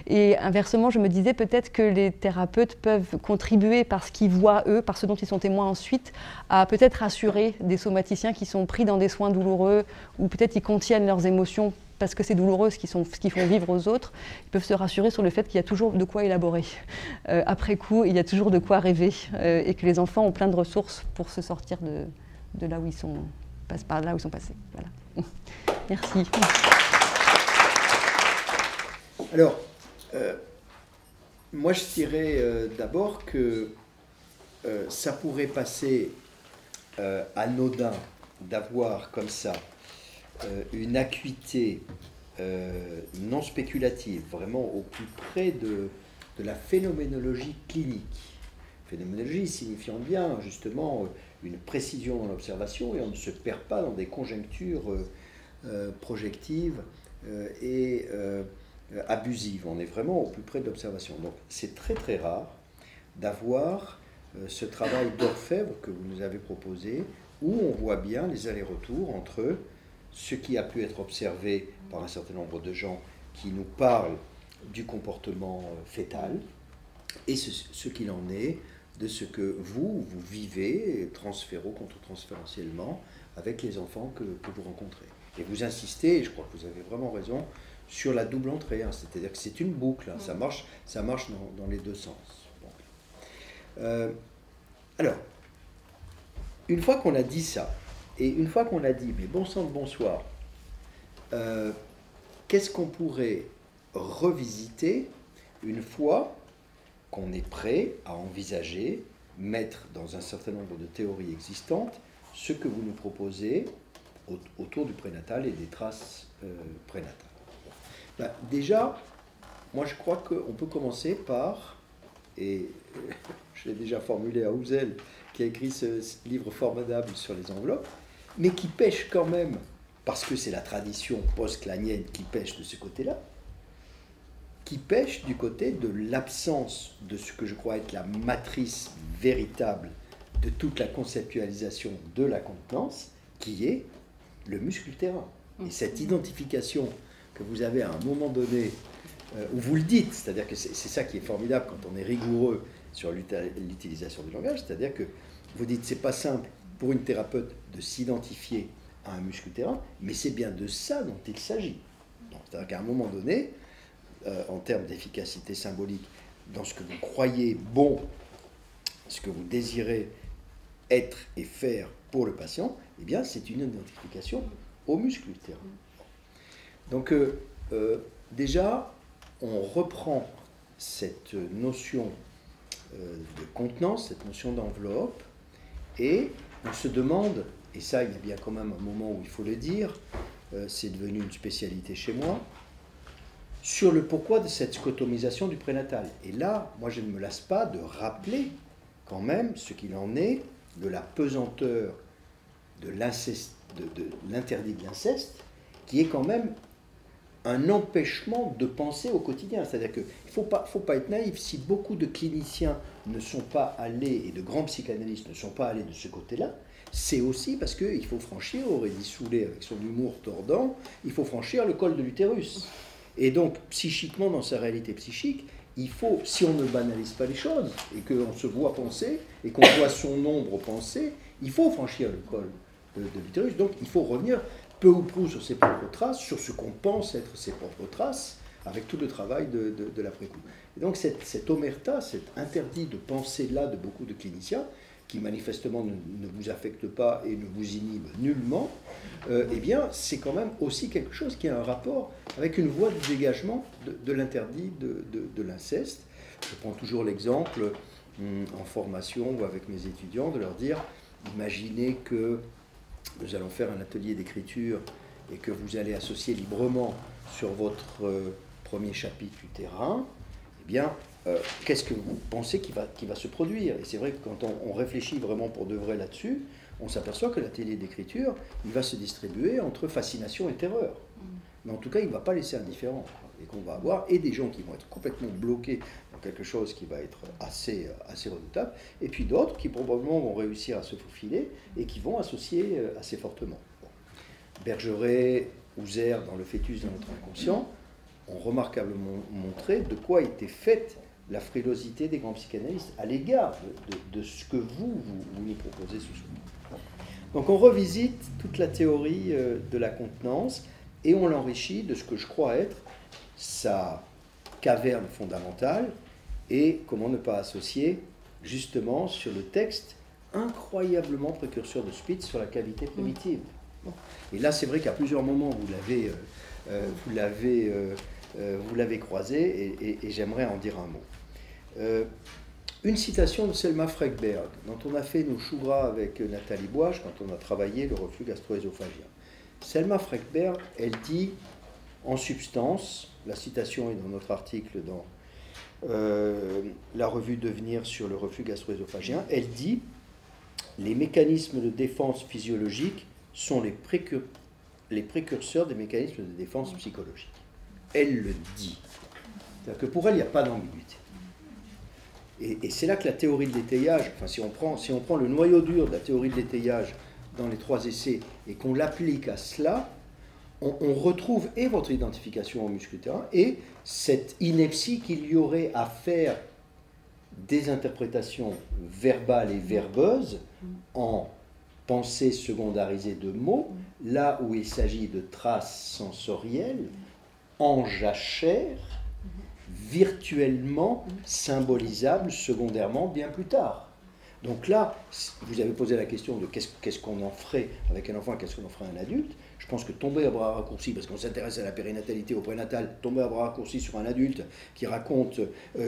S2: Et inversement, je me disais peut-être que les thérapeutes peuvent contribuer par ce qu'ils voient eux, par ce dont ils sont témoins ensuite, à peut-être rassurer des somaticiens qui sont pris dans des soins douloureux, ou peut-être ils contiennent leurs émotions parce que c'est douloureux ce qu'ils font vivre aux autres, ils peuvent se rassurer sur le fait qu'il y a toujours de quoi élaborer. Après coup, il y a toujours de quoi rêver et que les enfants ont plein de ressources pour se sortir de là où ils sont, par là où ils sont passés. Voilà. Merci.
S1: Alors, moi je dirais d'abord que ça pourrait passer anodin d'avoir comme ça une acuité non spéculative, vraiment au plus près de la phénoménologie clinique. Phénoménologie signifiant bien justement une précision dans l'observation, et on ne se perd pas dans des conjectures projectives et abusives. On est vraiment au plus près de l'observation. Donc c'est très très rare d'avoir ce travail d'orfèvre que vous nous avez proposé, où on voit bien les allers-retours entre ce qui a pu être observé par un certain nombre de gens qui nous parlent du comportement fœtal et ce qu'il en est de ce que vous vivez contre-transférentiellement avec les enfants que vous rencontrez. Et vous insistez, et je crois que vous avez vraiment raison, sur la double entrée, hein, c'est-à-dire que c'est une boucle, hein, ça marche dans les deux sens. Bon. Alors, une fois qu'on a dit ça, et une fois qu'on a dit, mais bon sang de bonsoir, qu'est-ce qu'on pourrait revisiter une fois qu'on est prêt à envisager, mettre dans un certain nombre de théories existantes, ce que vous nous proposez autour du prénatal et des traces prénatales. Ben, déjà, moi je crois qu'on peut commencer par, et je l'ai déjà formulé à Houzel, qui a écrit ce livre formidable sur les enveloppes, mais qui pêche quand même, parce que c'est la tradition post-clanienne qui pêche de ce côté-là, qui pêche du côté de l'absence de ce que je crois être la matrice véritable de toute la conceptualisation de la contenance, qui est le muscle utérin. Et cette identification que vous avez à un moment donné, où vous le dites, c'est-à-dire que c'est ça qui est formidable quand on est rigoureux sur l'utilisation du langage, c'est-à-dire que vous dites c'est pas simple pour une thérapeute de s'identifier à un muscle utérin, mais c'est bien de ça dont il s'agit. C'est-à-dire qu'à un moment donné, en termes d'efficacité symbolique, dans ce que vous croyez bon, ce que vous désirez être et faire pour le patient, eh bien c'est une identification au muscle utérin. Donc déjà, on reprend cette notion de contenance, cette notion d'enveloppe, et on se demande, et ça il y a bien quand même un moment où il faut le dire, c'est devenu une spécialité chez moi, sur le pourquoi de cette scotomisation du prénatal. Et là, moi je ne me lasse pas de rappeler quand même ce qu'il en est de la pesanteur de l'interdit de l'inceste, qui est quand même un empêchement de penser au quotidien. C'est-à-dire qu'il ne faut pas être naïf. Si beaucoup de cliniciens ne sont pas allés, et de grands psychanalystes ne sont pas allés de ce côté-là, c'est aussi parce qu'il faut franchir, Aurélie Soulet avec son humour tordant, il faut franchir le col de l'utérus. Et donc, psychiquement, dans sa réalité psychique, il faut, si on ne banalise pas les choses, et qu'on se voit penser, et qu'on voit son ombre penser, il faut franchir le col de l'utérus. Donc, il faut revenir peu ou prou sur ses propres traces, sur ce qu'on pense être ses propres traces, avec tout le travail de l'après-coup. Et donc, cette omerta, cet interdit de penser là de beaucoup de cliniciens, qui manifestement ne vous affecte pas et ne vous inhibe nullement, eh bien, c'est quand même aussi quelque chose qui a un rapport avec une voie de dégagement de l'interdit de l'inceste. Je prends toujours l'exemple en formation ou avec mes étudiants de leur dire, imaginez que nous allons faire un atelier d'écriture et que vous allez associer librement sur votre premier chapitre utérin, eh bien, qu'est-ce que vous pensez qui va se produire? Et c'est vrai que quand on réfléchit vraiment pour de vrai là-dessus, on s'aperçoit que l'atelier d'écriture, il va se distribuer entre fascination et terreur. Mais en tout cas, il ne va pas laisser indifférent. Et qu'on va avoir des gens qui vont être complètement bloqués dans quelque chose qui va être assez redoutable, et puis d'autres qui probablement vont réussir à se faufiler et qui vont associer assez fortement. Bon. Bergeret, Houzer, dans Le fœtus de notre inconscient, ont remarquablement montré de quoi était faite la frilosité des grands psychanalystes à l'égard de ce que vous nous proposez ce soir. Donc on revisite toute la théorie de la contenance, et on l'enrichit de ce que je crois être sa caverne fondamentale, et comment ne pas associer justement sur le texte incroyablement précurseur de Spitz sur la cavité primitive. Bon. Et là, c'est vrai qu'à plusieurs moments, vous l'avez croisé, et j'aimerais en dire un mot. Une citation de Selma Frekberg, dont on a fait nos choux gras avec Nathalie Boige quand on a travaillé le reflux gastro-œsophagien. Selma Frekberg, elle dit, en substance, la citation est dans notre article dans la revue Devenir sur le reflux gastro-œsophagien, elle dit « Les mécanismes de défense physiologique sont les précurseurs des mécanismes de défense psychologique. » Elle le dit. C'est-à-dire que pour elle, il n'y a pas d'ambiguïté. Et c'est là que la théorie de l'étayage, enfin, si on prend le noyau dur de la théorie de l'étayage dans les 3 essais et qu'on l'applique à cela, on retrouve et votre identification au muscle utérin et cette ineptie qu'il y aurait à faire des interprétations verbales et verbeuses en pensée secondarisée de mots, là où il s'agit de traces sensorielles, en jachère, virtuellement symbolisables secondairement bien plus tard. Donc là, vous avez posé la question de qu'est-ce qu'on en ferait avec un enfant, qu'est-ce qu'on en ferait un adulte. Je pense que tomber à bras raccourcis, parce qu'on s'intéresse à la périnatalité, au prénatal, tomber à bras raccourcis sur un adulte qui raconte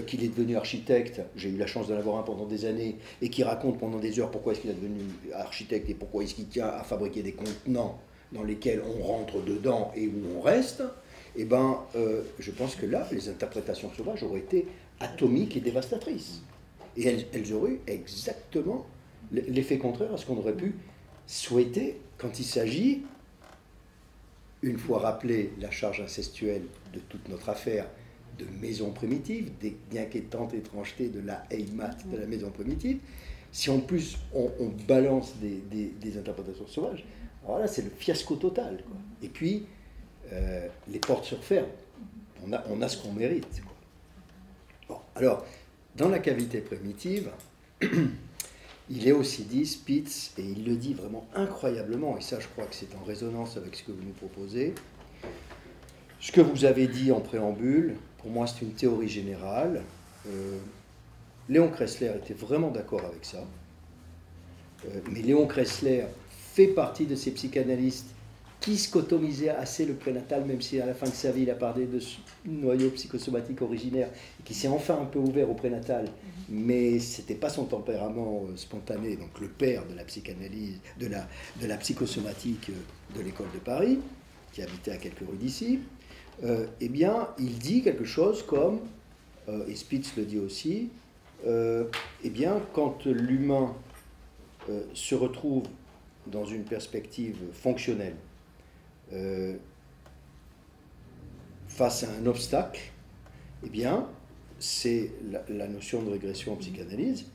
S1: qu'il est devenu architecte, j'ai eu la chance d'en avoir un pendant des années, et qui raconte pendant des heures pourquoi est-ce qu'il est devenu architecte et pourquoi est-ce qu'il tient à fabriquer des contenants dans lesquels on rentre dedans et où on reste, eh ben, je pense que là, les interprétations sauvages auraient été atomiques et dévastatrices. Et elles auraient eu exactement l'effet contraire à ce qu'on aurait pu souhaiter quand il s'agit, une fois rappelé la charge incestuelle de toute notre affaire de maison primitive, des inquiétantes étrangetés de la heimat de la maison primitive, si en plus on balance des interprétations sauvages, alors là c'est le fiasco total, quoi. Et puis les portes se referment, on a ce qu'on mérite, quoi. Bon, alors, dans la cavité primitive, il est aussi dit, Spitz, et il le dit vraiment incroyablement, et ça je crois que c'est en résonance avec ce que vous nous proposez, ce que vous avez dit en préambule, pour moi c'est une théorie générale. Léon Kressler était vraiment d'accord avec ça, mais Léon Kressler fait partie de ces psychanalystes qui scotomisait assez le prénatal, même si à la fin de sa vie il a parlé de noyau psychosomatique originaire, et qui s'est enfin un peu ouvert au prénatal, mais c'était pas son tempérament spontané, donc le père de la psychanalyse, de la psychosomatique de l'école de Paris, qui habitait à quelques rues d'ici, eh bien, il dit quelque chose comme, et Spitz le dit aussi, eh bien, quand l'humain se retrouve dans une perspective fonctionnelle, face à un obstacle, eh bien, c'est la notion de régression en psychanalyse,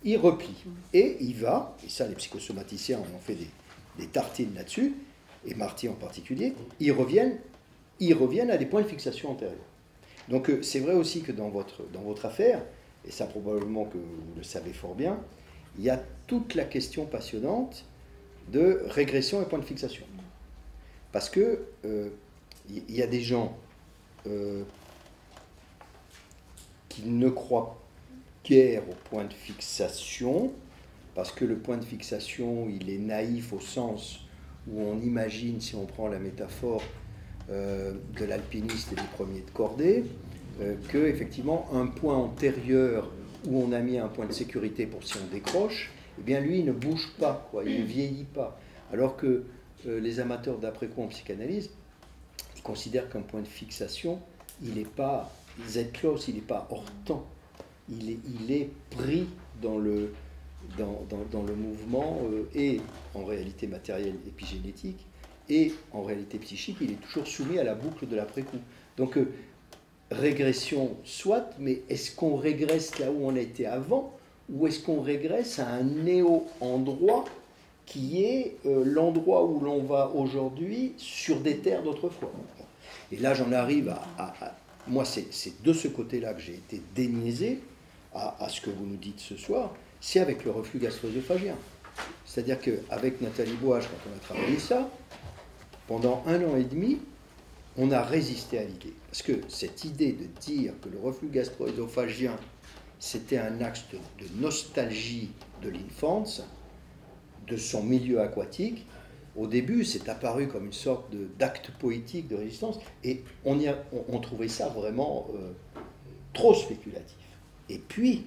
S1: il replie. Et il va, et ça les psychosomaticiens en ont fait des tartines là-dessus, et Marty en particulier, ils reviennent à des points de fixation antérieurs. Donc c'est vrai aussi que dans votre affaire, et ça probablement que vous le savez fort bien, il y a toute la question passionnante de régression et point de fixation. Parce que il y a des gens qui ne croient guère au point de fixation, parce que le point de fixation, il est naïf au sens où on imagine, si on prend la métaphore de l'alpiniste et du premier de cordée, que effectivement un point antérieur où on a mis un point de sécurité pour si on décroche, eh bien lui il ne bouge pas, quoi, il ne vieillit pas. Alors que les amateurs d'après-coup en psychanalyse, ils considèrent qu'un point de fixation, il n'est pas Z-close, il n'est pas hors temps, il est pris dans le mouvement et en réalité matérielle épigénétique et en réalité psychique, il est toujours soumis à la boucle de l'après-coup. Donc régression soit, mais est-ce qu'on régresse là où on était avant ou est-ce qu'on régresse à un néo-endroit qui est l'endroit où l'on va aujourd'hui sur des terres d'autrefois. Et là, j'en arrive moi, c'est de ce côté-là que j'ai été déniaisé à ce que vous nous dites ce soir, c'est avec le reflux gastro-œsophagien. C'est-à-dire qu'avec Nathalie Boige, quand on a travaillé ça, pendant 1 an et demi, on a résisté à l'idée. Parce que cette idée de dire que le reflux gastro-œsophagien, c'était un axe de nostalgie de l'enfance, de son milieu aquatique, au début, c'est apparu comme une sorte d'acte poétique de résistance, et on trouvait ça vraiment trop spéculatif. Et puis,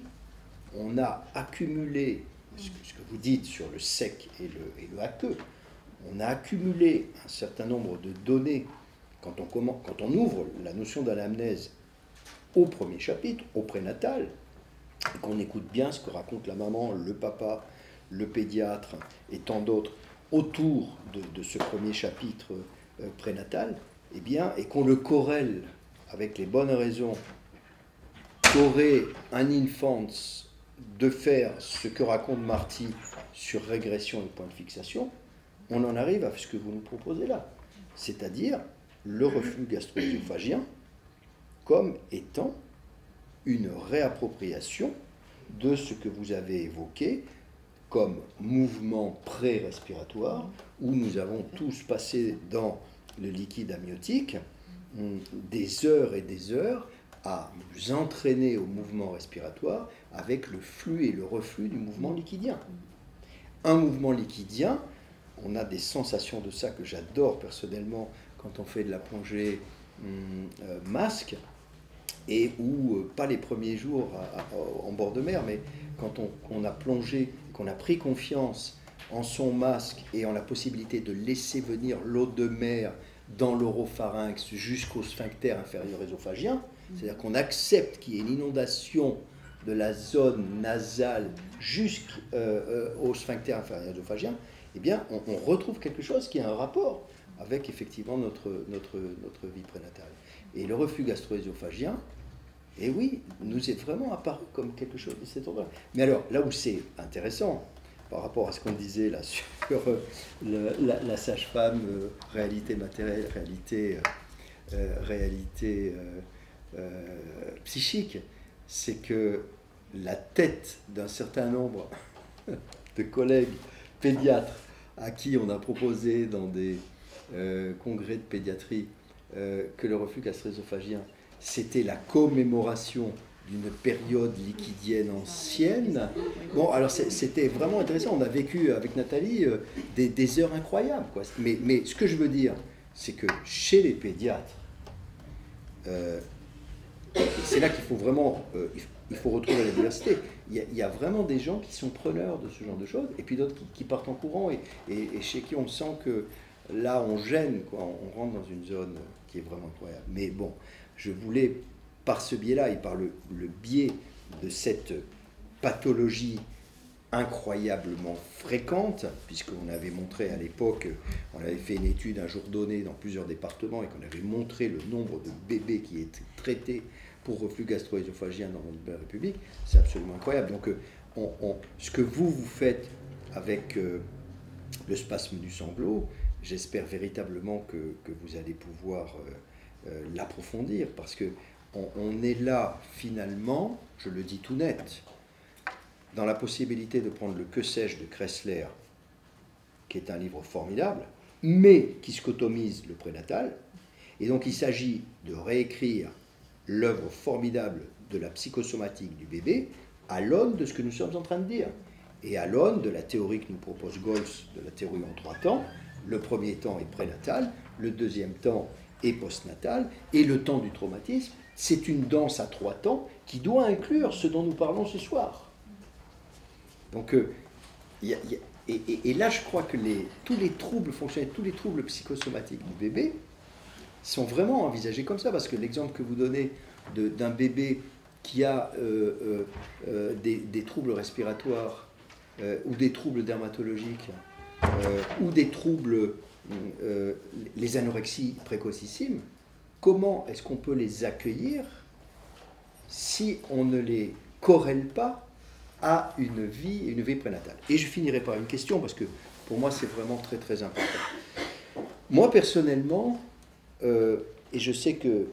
S1: on a accumulé, ce que vous dites sur le sec et le aqueux, on a accumulé un certain nombre de données quand on ouvre la notion d'anamnèse au premier chapitre, au prénatal, et qu'on écoute bien ce que raconte la maman, le papa, le pédiatre et tant d'autres autour de ce premier chapitre prénatal, eh bien, et qu'on le corrèle avec les bonnes raisons qu'aurait un infant de faire ce que raconte Marty sur régression et point de fixation, on en arrive à ce que vous nous proposez là, c'est-à-dire le reflux gastro-œsophagien comme étant une réappropriation de ce que vous avez évoqué comme mouvement pré-respiratoire, où nous avons tous passé dans le liquide amniotique des heures et des heures à nous entraîner au mouvement respiratoire avec le flux et le reflux du mouvement liquidien. Un mouvement liquidien, on a des sensations de ça que j'adore personnellement quand on fait de la plongée masque, et où, pas les premiers jours en bord de mer, mais quand on a plongé, qu'on a pris confiance en son masque et en la possibilité de laisser venir l'eau de mer dans l'oropharynx jusqu'au sphincter inférieur œsophagien, c'est-à-dire qu'on accepte qu'il y ait une inondation de la zone nasale jusqu'au sphincter inférieur œsophagien, eh bien, on retrouve quelque chose qui a un rapport avec effectivement notre vie prénatale. Et le reflux gastro-œsophagien, et oui, nous est vraiment apparu comme quelque chose de cet ordre-là. Mais alors, là où c'est intéressant, par rapport à ce qu'on disait là sur la sage-femme, réalité matérielle, réalité psychique, c'est que la tête d'un certain nombre de collègues pédiatres à qui on a proposé dans des congrès de pédiatrie que le reflux gastro-œsophagien, c'était la commémoration d'une période liquidienne ancienne. Bon, alors c'était vraiment intéressant. On a vécu avec Nathalie des heures incroyables, quoi. Mais ce que je veux dire, c'est que chez les pédiatres, c'est là qu'il faut vraiment, il faut retrouver la diversité. Il y a vraiment des gens qui sont preneurs de ce genre de choses, et puis d'autres qui partent en courant, et chez qui on sent que là on gêne, quoi. On rentre dans une zone qui est vraiment incroyable. Mais bon, je voulais, par ce biais-là, et par le biais de cette pathologie incroyablement fréquente, puisqu'on avait montré à l'époque, on avait fait une étude un jour donné dans plusieurs départements, et qu'on avait montré le nombre de bébés qui étaient traités pour reflux gastro-œsophagien dans la République, c'est absolument incroyable. Donc ce que vous faites avec le spasme du sanglot, j'espère véritablement que vous allez pouvoir l'approfondir, parce que on est là finalement, je le dis tout net, dans la possibilité de prendre le Que sais-je de Kressler, qui est un livre formidable, mais qui scotomise le prénatal, et donc il s'agit de réécrire l'œuvre formidable de la psychosomatique du bébé à l'aune de ce que nous sommes en train de dire, et à l'aune de la théorie que nous propose Goltz, de la théorie en 3 temps. Le premier temps est prénatal, le deuxième temps est postnatal, et le temps du traumatisme, c'est une danse à 3 temps qui doit inclure ce dont nous parlons ce soir. Donc, et là, je crois que tous les troubles fonctionnels, tous les troubles psychosomatiques du bébé sont vraiment envisagés comme ça, parce que l'exemple que vous donnez d'un bébé qui a des troubles respiratoires ou des troubles dermatologiques ou des troubles, les anorexies précocissimes, comment est-ce qu'on peut les accueillir si on ne les corrèle pas à une vie prénatale? Et je finirai par une question, parce que pour moi c'est vraiment très très important. Moi personnellement, et je sais que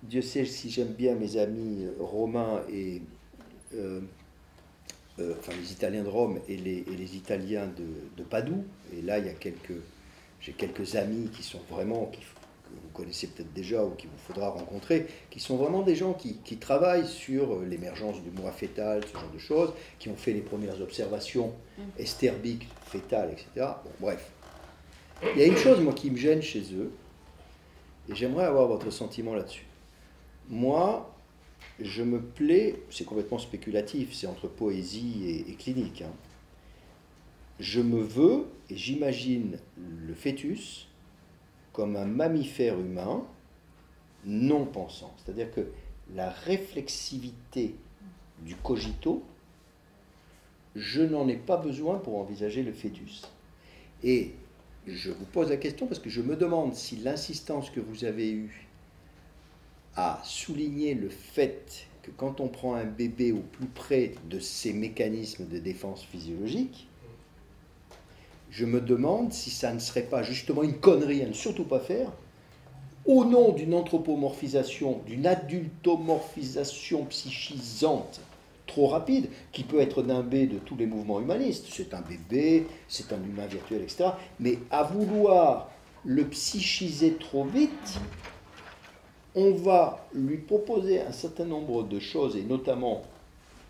S1: Dieu sait si j'aime bien mes amis romains et enfin les Italiens de Rome et les Italiens de Padoue, et là j'ai quelques amis qui sont vraiment, vous connaissez peut-être déjà ou qu'il vous faudra rencontrer, qui sont vraiment des gens qui travaillent sur l'émergence du moi fœtal, ce genre de choses, qui ont fait les premières observations esterbiques, fétales, etc. Bon, bref. Il y a une chose, moi, qui me gêne chez eux, et j'aimerais avoir votre sentiment là-dessus. Moi, je me plais, c'est complètement spéculatif, c'est entre poésie et clinique, hein. Je me veux, et j'imagine le fœtus comme un mammifère humain non pensant. C'est-à-dire que la réflexivité du cogito, je n'en ai pas besoin pour envisager le fœtus. Et je vous pose la question parce que je me demande si l'insistance que vous avez eue à souligner le fait que quand on prend un bébé au plus près de ses mécanismes de défense physiologique, je me demande si ça ne serait pas justement une connerie à ne surtout pas faire, au nom d'une anthropomorphisation, d'une adultomorphisation psychisante trop rapide, qui peut être nimbée de tous les mouvements humanistes. C'est un bébé, c'est un humain virtuel, etc. Mais à vouloir le psychiser trop vite, on va lui proposer un certain nombre de choses, et notamment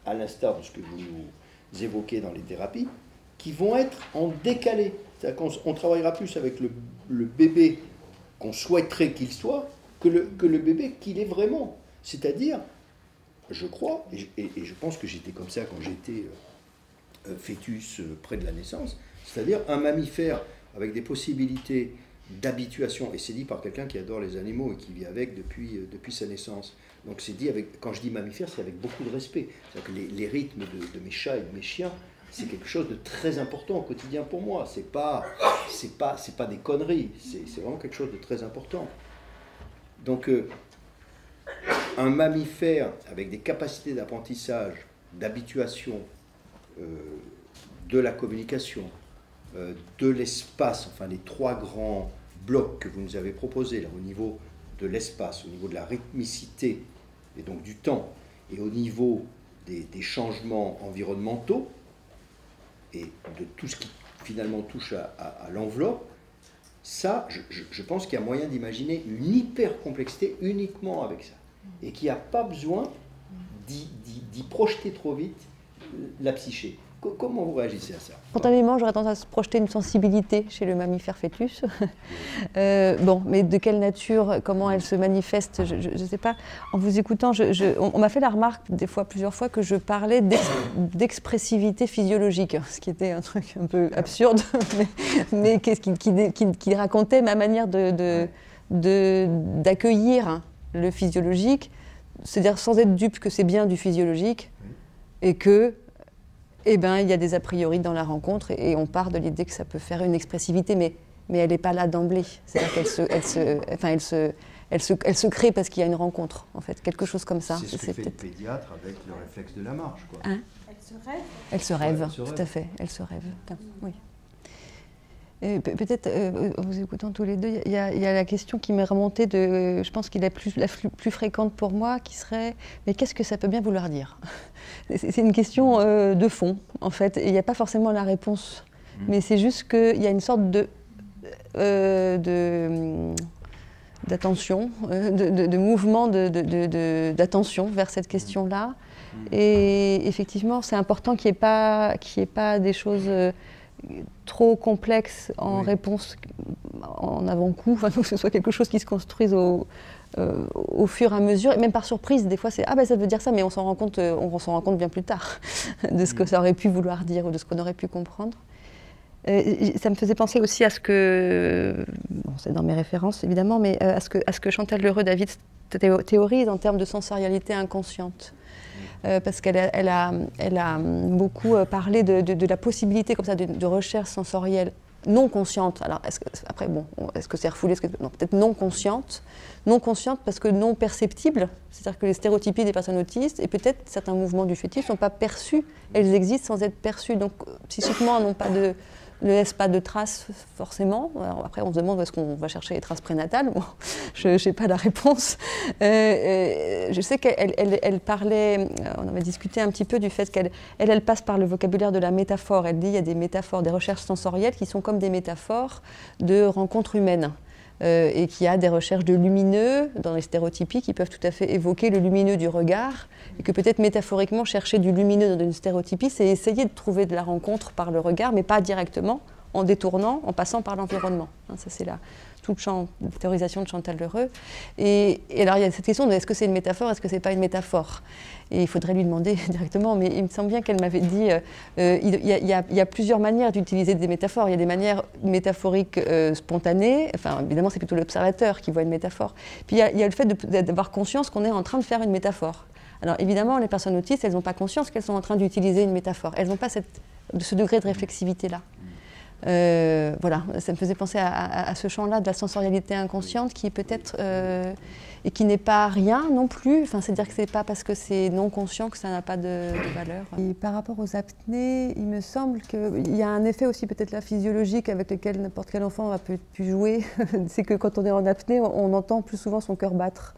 S1: à l'instar de ce que vous nous évoquez dans les thérapies, qui vont être en décalé. C'est-à-dire qu'on travaillera plus avec le bébé qu'on souhaiterait qu'il soit que le bébé qu'il est vraiment. C'est-à-dire, je crois, et je pense que j'étais comme ça quand j'étais fœtus près de la naissance, c'est-à-dire un mammifère avec des possibilités d'habituation, et c'est dit par quelqu'un qui adore les animaux et qui vit avec depuis sa naissance. Donc c'est dit avec, quand je dis mammifère, c'est avec beaucoup de respect. C'est-à-dire que les rythmes de mes chats et de mes chiens, c'est quelque chose de très important au quotidien pour moi. C'est pas des conneries, c'est vraiment quelque chose de très important. Donc un mammifère avec des capacités d'apprentissage, d'habituation, de la communication, de l'espace, enfin les trois grands blocs que vous nous avez proposés là, au niveau de l'espace, au niveau de la rythmicité et donc du temps, et au niveau des changements environnementaux et de tout ce qui finalement touche à l'enveloppe, ça, je pense qu'il y a moyen d'imaginer une hyper-complexité uniquement avec ça, et qu'il n'y a pas besoin d'y projeter trop vite la psyché. Comment vous réagissez à ça?
S2: Spontanément, j'aurais tendance à se projeter une sensibilité chez le mammifère fœtus. Bon, mais de quelle nature, comment elle se manifeste, je ne sais pas. En vous écoutant, on m'a fait la remarque plusieurs fois que je parlais d'expressivité physiologique, ce qui était un truc un peu absurde, mais qui racontait ma manière d'accueillir le physiologique, c'est-à-dire sans être dupe que c'est bien du physiologique, et que il y a des a priori dans la rencontre et on part de l'idée que ça peut faire une expressivité, mais elle n'est pas là d'emblée. C'est-à-dire qu'elle se crée parce qu'il y a une rencontre, en fait, quelque chose comme ça.
S3: C'est ce que fait le pédiatre avec le réflexe de la marche, quoi.
S2: Hein? Elle se rêve, tout à fait, elle se rêve. Oui. Peut-être, en vous écoutant tous les deux, il y a la question qui m'est remontée, je pense qu'il est la plus fréquente pour moi, qui serait « mais qu'est-ce que ça peut bien vouloir dire ?» C'est une question de fond, en fait, et il n'y a pas forcément la réponse, mais c'est juste qu'il y a une sorte d'attention, de mouvement d'attention vers cette question-là, et effectivement, c'est important qu'il n'y ait pas des choses trop complexe en réponse en avant-coup, enfin, que ce soit quelque chose qui se construise au fur et à mesure, et même par surprise, des fois c'est « ah ben ça veut dire ça », mais on s'en rend compte bien plus tard de ce que ça aurait pu vouloir dire ou de ce qu'on aurait pu comprendre. Ça me faisait penser aussi à ce que, bon, c'est dans mes références évidemment, mais à ce que Chantal Lheureux-David théorise en termes de sensorialité inconsciente. Parce qu'elle a beaucoup parlé de la possibilité comme ça de recherche sensorielle non consciente. Alors est-ce que c'est refoulé, non, peut-être non consciente parce que non perceptible, c'est-à-dire que les stéréotypies des personnes autistes et peut-être certains mouvements du fœtus ne sont pas perçus, elles existent sans être perçues, donc psychiquement elles ne laissent pas de traces forcément. Alors, après on se demande où est-ce qu'on va chercher les traces prénatales, bon, je n'ai pas la réponse. Je sais qu'elle parlait, on avait discuté un petit peu du fait qu'elle passe par le vocabulaire de la métaphore. Elle dit qu'il y a des métaphores, des recherches sensorielles qui sont comme des métaphores de rencontres humaines. et qui a des recherches de lumineux dans les stéréotypies qui peuvent tout à fait évoquer le lumineux du regard, et que peut-être métaphoriquement chercher du lumineux dans une stéréotypie, c'est essayer de trouver de la rencontre par le regard, mais pas directement, en détournant, en passant par l'environnement. Ça c'est toute la théorisation de Chantal Lheureux. Et alors il y a cette question de est-ce que c'est une métaphore, est-ce que c'est pas une métaphore? Et il faudrait lui demander directement, mais il me semble bien qu'elle m'avait dit il y a plusieurs manières d'utiliser des métaphores. Il y a des manières métaphoriques spontanées, enfin évidemment c'est plutôt l'observateur qui voit une métaphore. Puis il y a le fait d'avoir conscience qu'on est en train de faire une métaphore. Alors évidemment, les personnes autistes, elles n'ont pas conscience qu'elles sont en train d'utiliser une métaphore. Elles n'ont pas ce degré de réflexivité-là. Voilà, ça me faisait penser à ce champ-là de la sensorialité inconsciente qui peut-être et qui n'est pas rien non plus. Enfin, c'est-à-dire que c'est pas parce que c'est non conscient que ça n'a pas de valeur. Et par rapport aux apnées, il me semble qu'il y a un effet aussi peut-être là physiologique avec lequel n'importe quel enfant a pu jouer. C'est que quand on est en apnée, on entend plus souvent son cœur battre.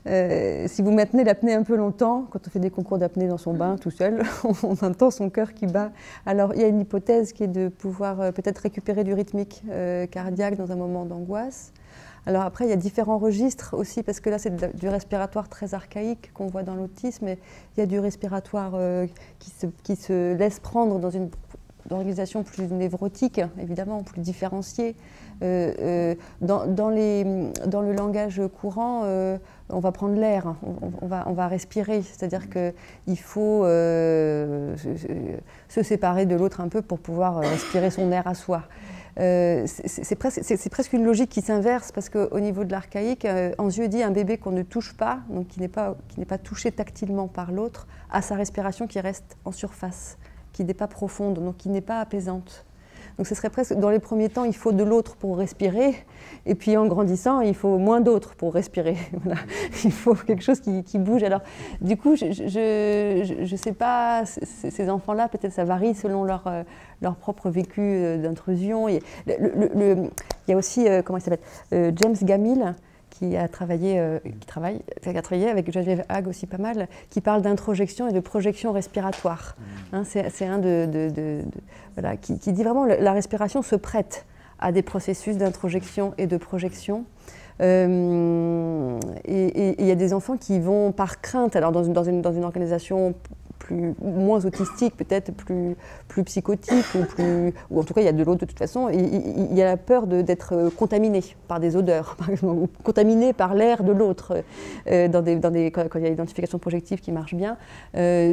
S2: Si vous maintenez l'apnée un peu longtemps, quand on fait des concours d'apnée dans son bain tout seul, on entend son cœur qui bat. Alors il y a une hypothèse qui est de pouvoir peut-être récupérer du rythmique cardiaque dans un moment d'angoisse. Alors après, il y a différents registres aussi, parce que là, c'est du respiratoire très archaïque qu'on voit dans l'autisme, et il y a du respiratoire qui se laisse prendre dans une organisation plus névrotique, évidemment, plus différenciée. Dans le langage courant, on va prendre l'air, on va respirer, c'est-à-dire qu'il faut se séparer de l'autre un peu pour pouvoir respirer son air à soi. C'est presque une logique qui s'inverse parce qu'au niveau de l'archaïque, Anzieux dit un bébé qu'on ne touche pas, donc qui n'est pas touché tactilement par l'autre, a sa respiration qui reste en surface, qui n'est pas profonde, donc qui n'est pas apaisante. Donc ce serait presque, dans les premiers temps, il faut de l'autre pour respirer, et puis en grandissant, il faut moins d'autre pour respirer. Voilà. Il faut quelque chose qui bouge. Alors, du coup, je sais pas, ces enfants-là, peut-être ça varie selon leur propre vécu d'intrusion. Il y a aussi, comment il s'appelle, James Gamil, qui a travaillé avec Geneviève Hague aussi pas mal, qui parle d'introjection et de projection respiratoire. Hein, c'est un voilà, qui dit vraiment que la respiration se prête à des processus d'introjection et de projection. Et il y a des enfants qui vont par crainte, alors dans une organisation moins autistique, peut-être plus psychotique, ou en tout cas il y a de l'autre de toute façon, il y a la peur d'être contaminé par des odeurs, par exemple, ou contaminé par l'air de l'autre, quand il y a l'identification projective qui marche bien.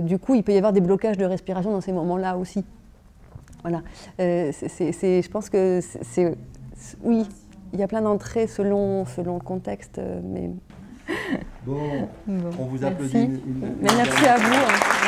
S2: Du coup, il peut y avoir des blocages de respiration dans ces moments-là aussi. Voilà. Je pense que oui, il y a plein d'entrées selon le contexte, mais...
S3: Bon, on vous applaudit.
S2: Merci à vous.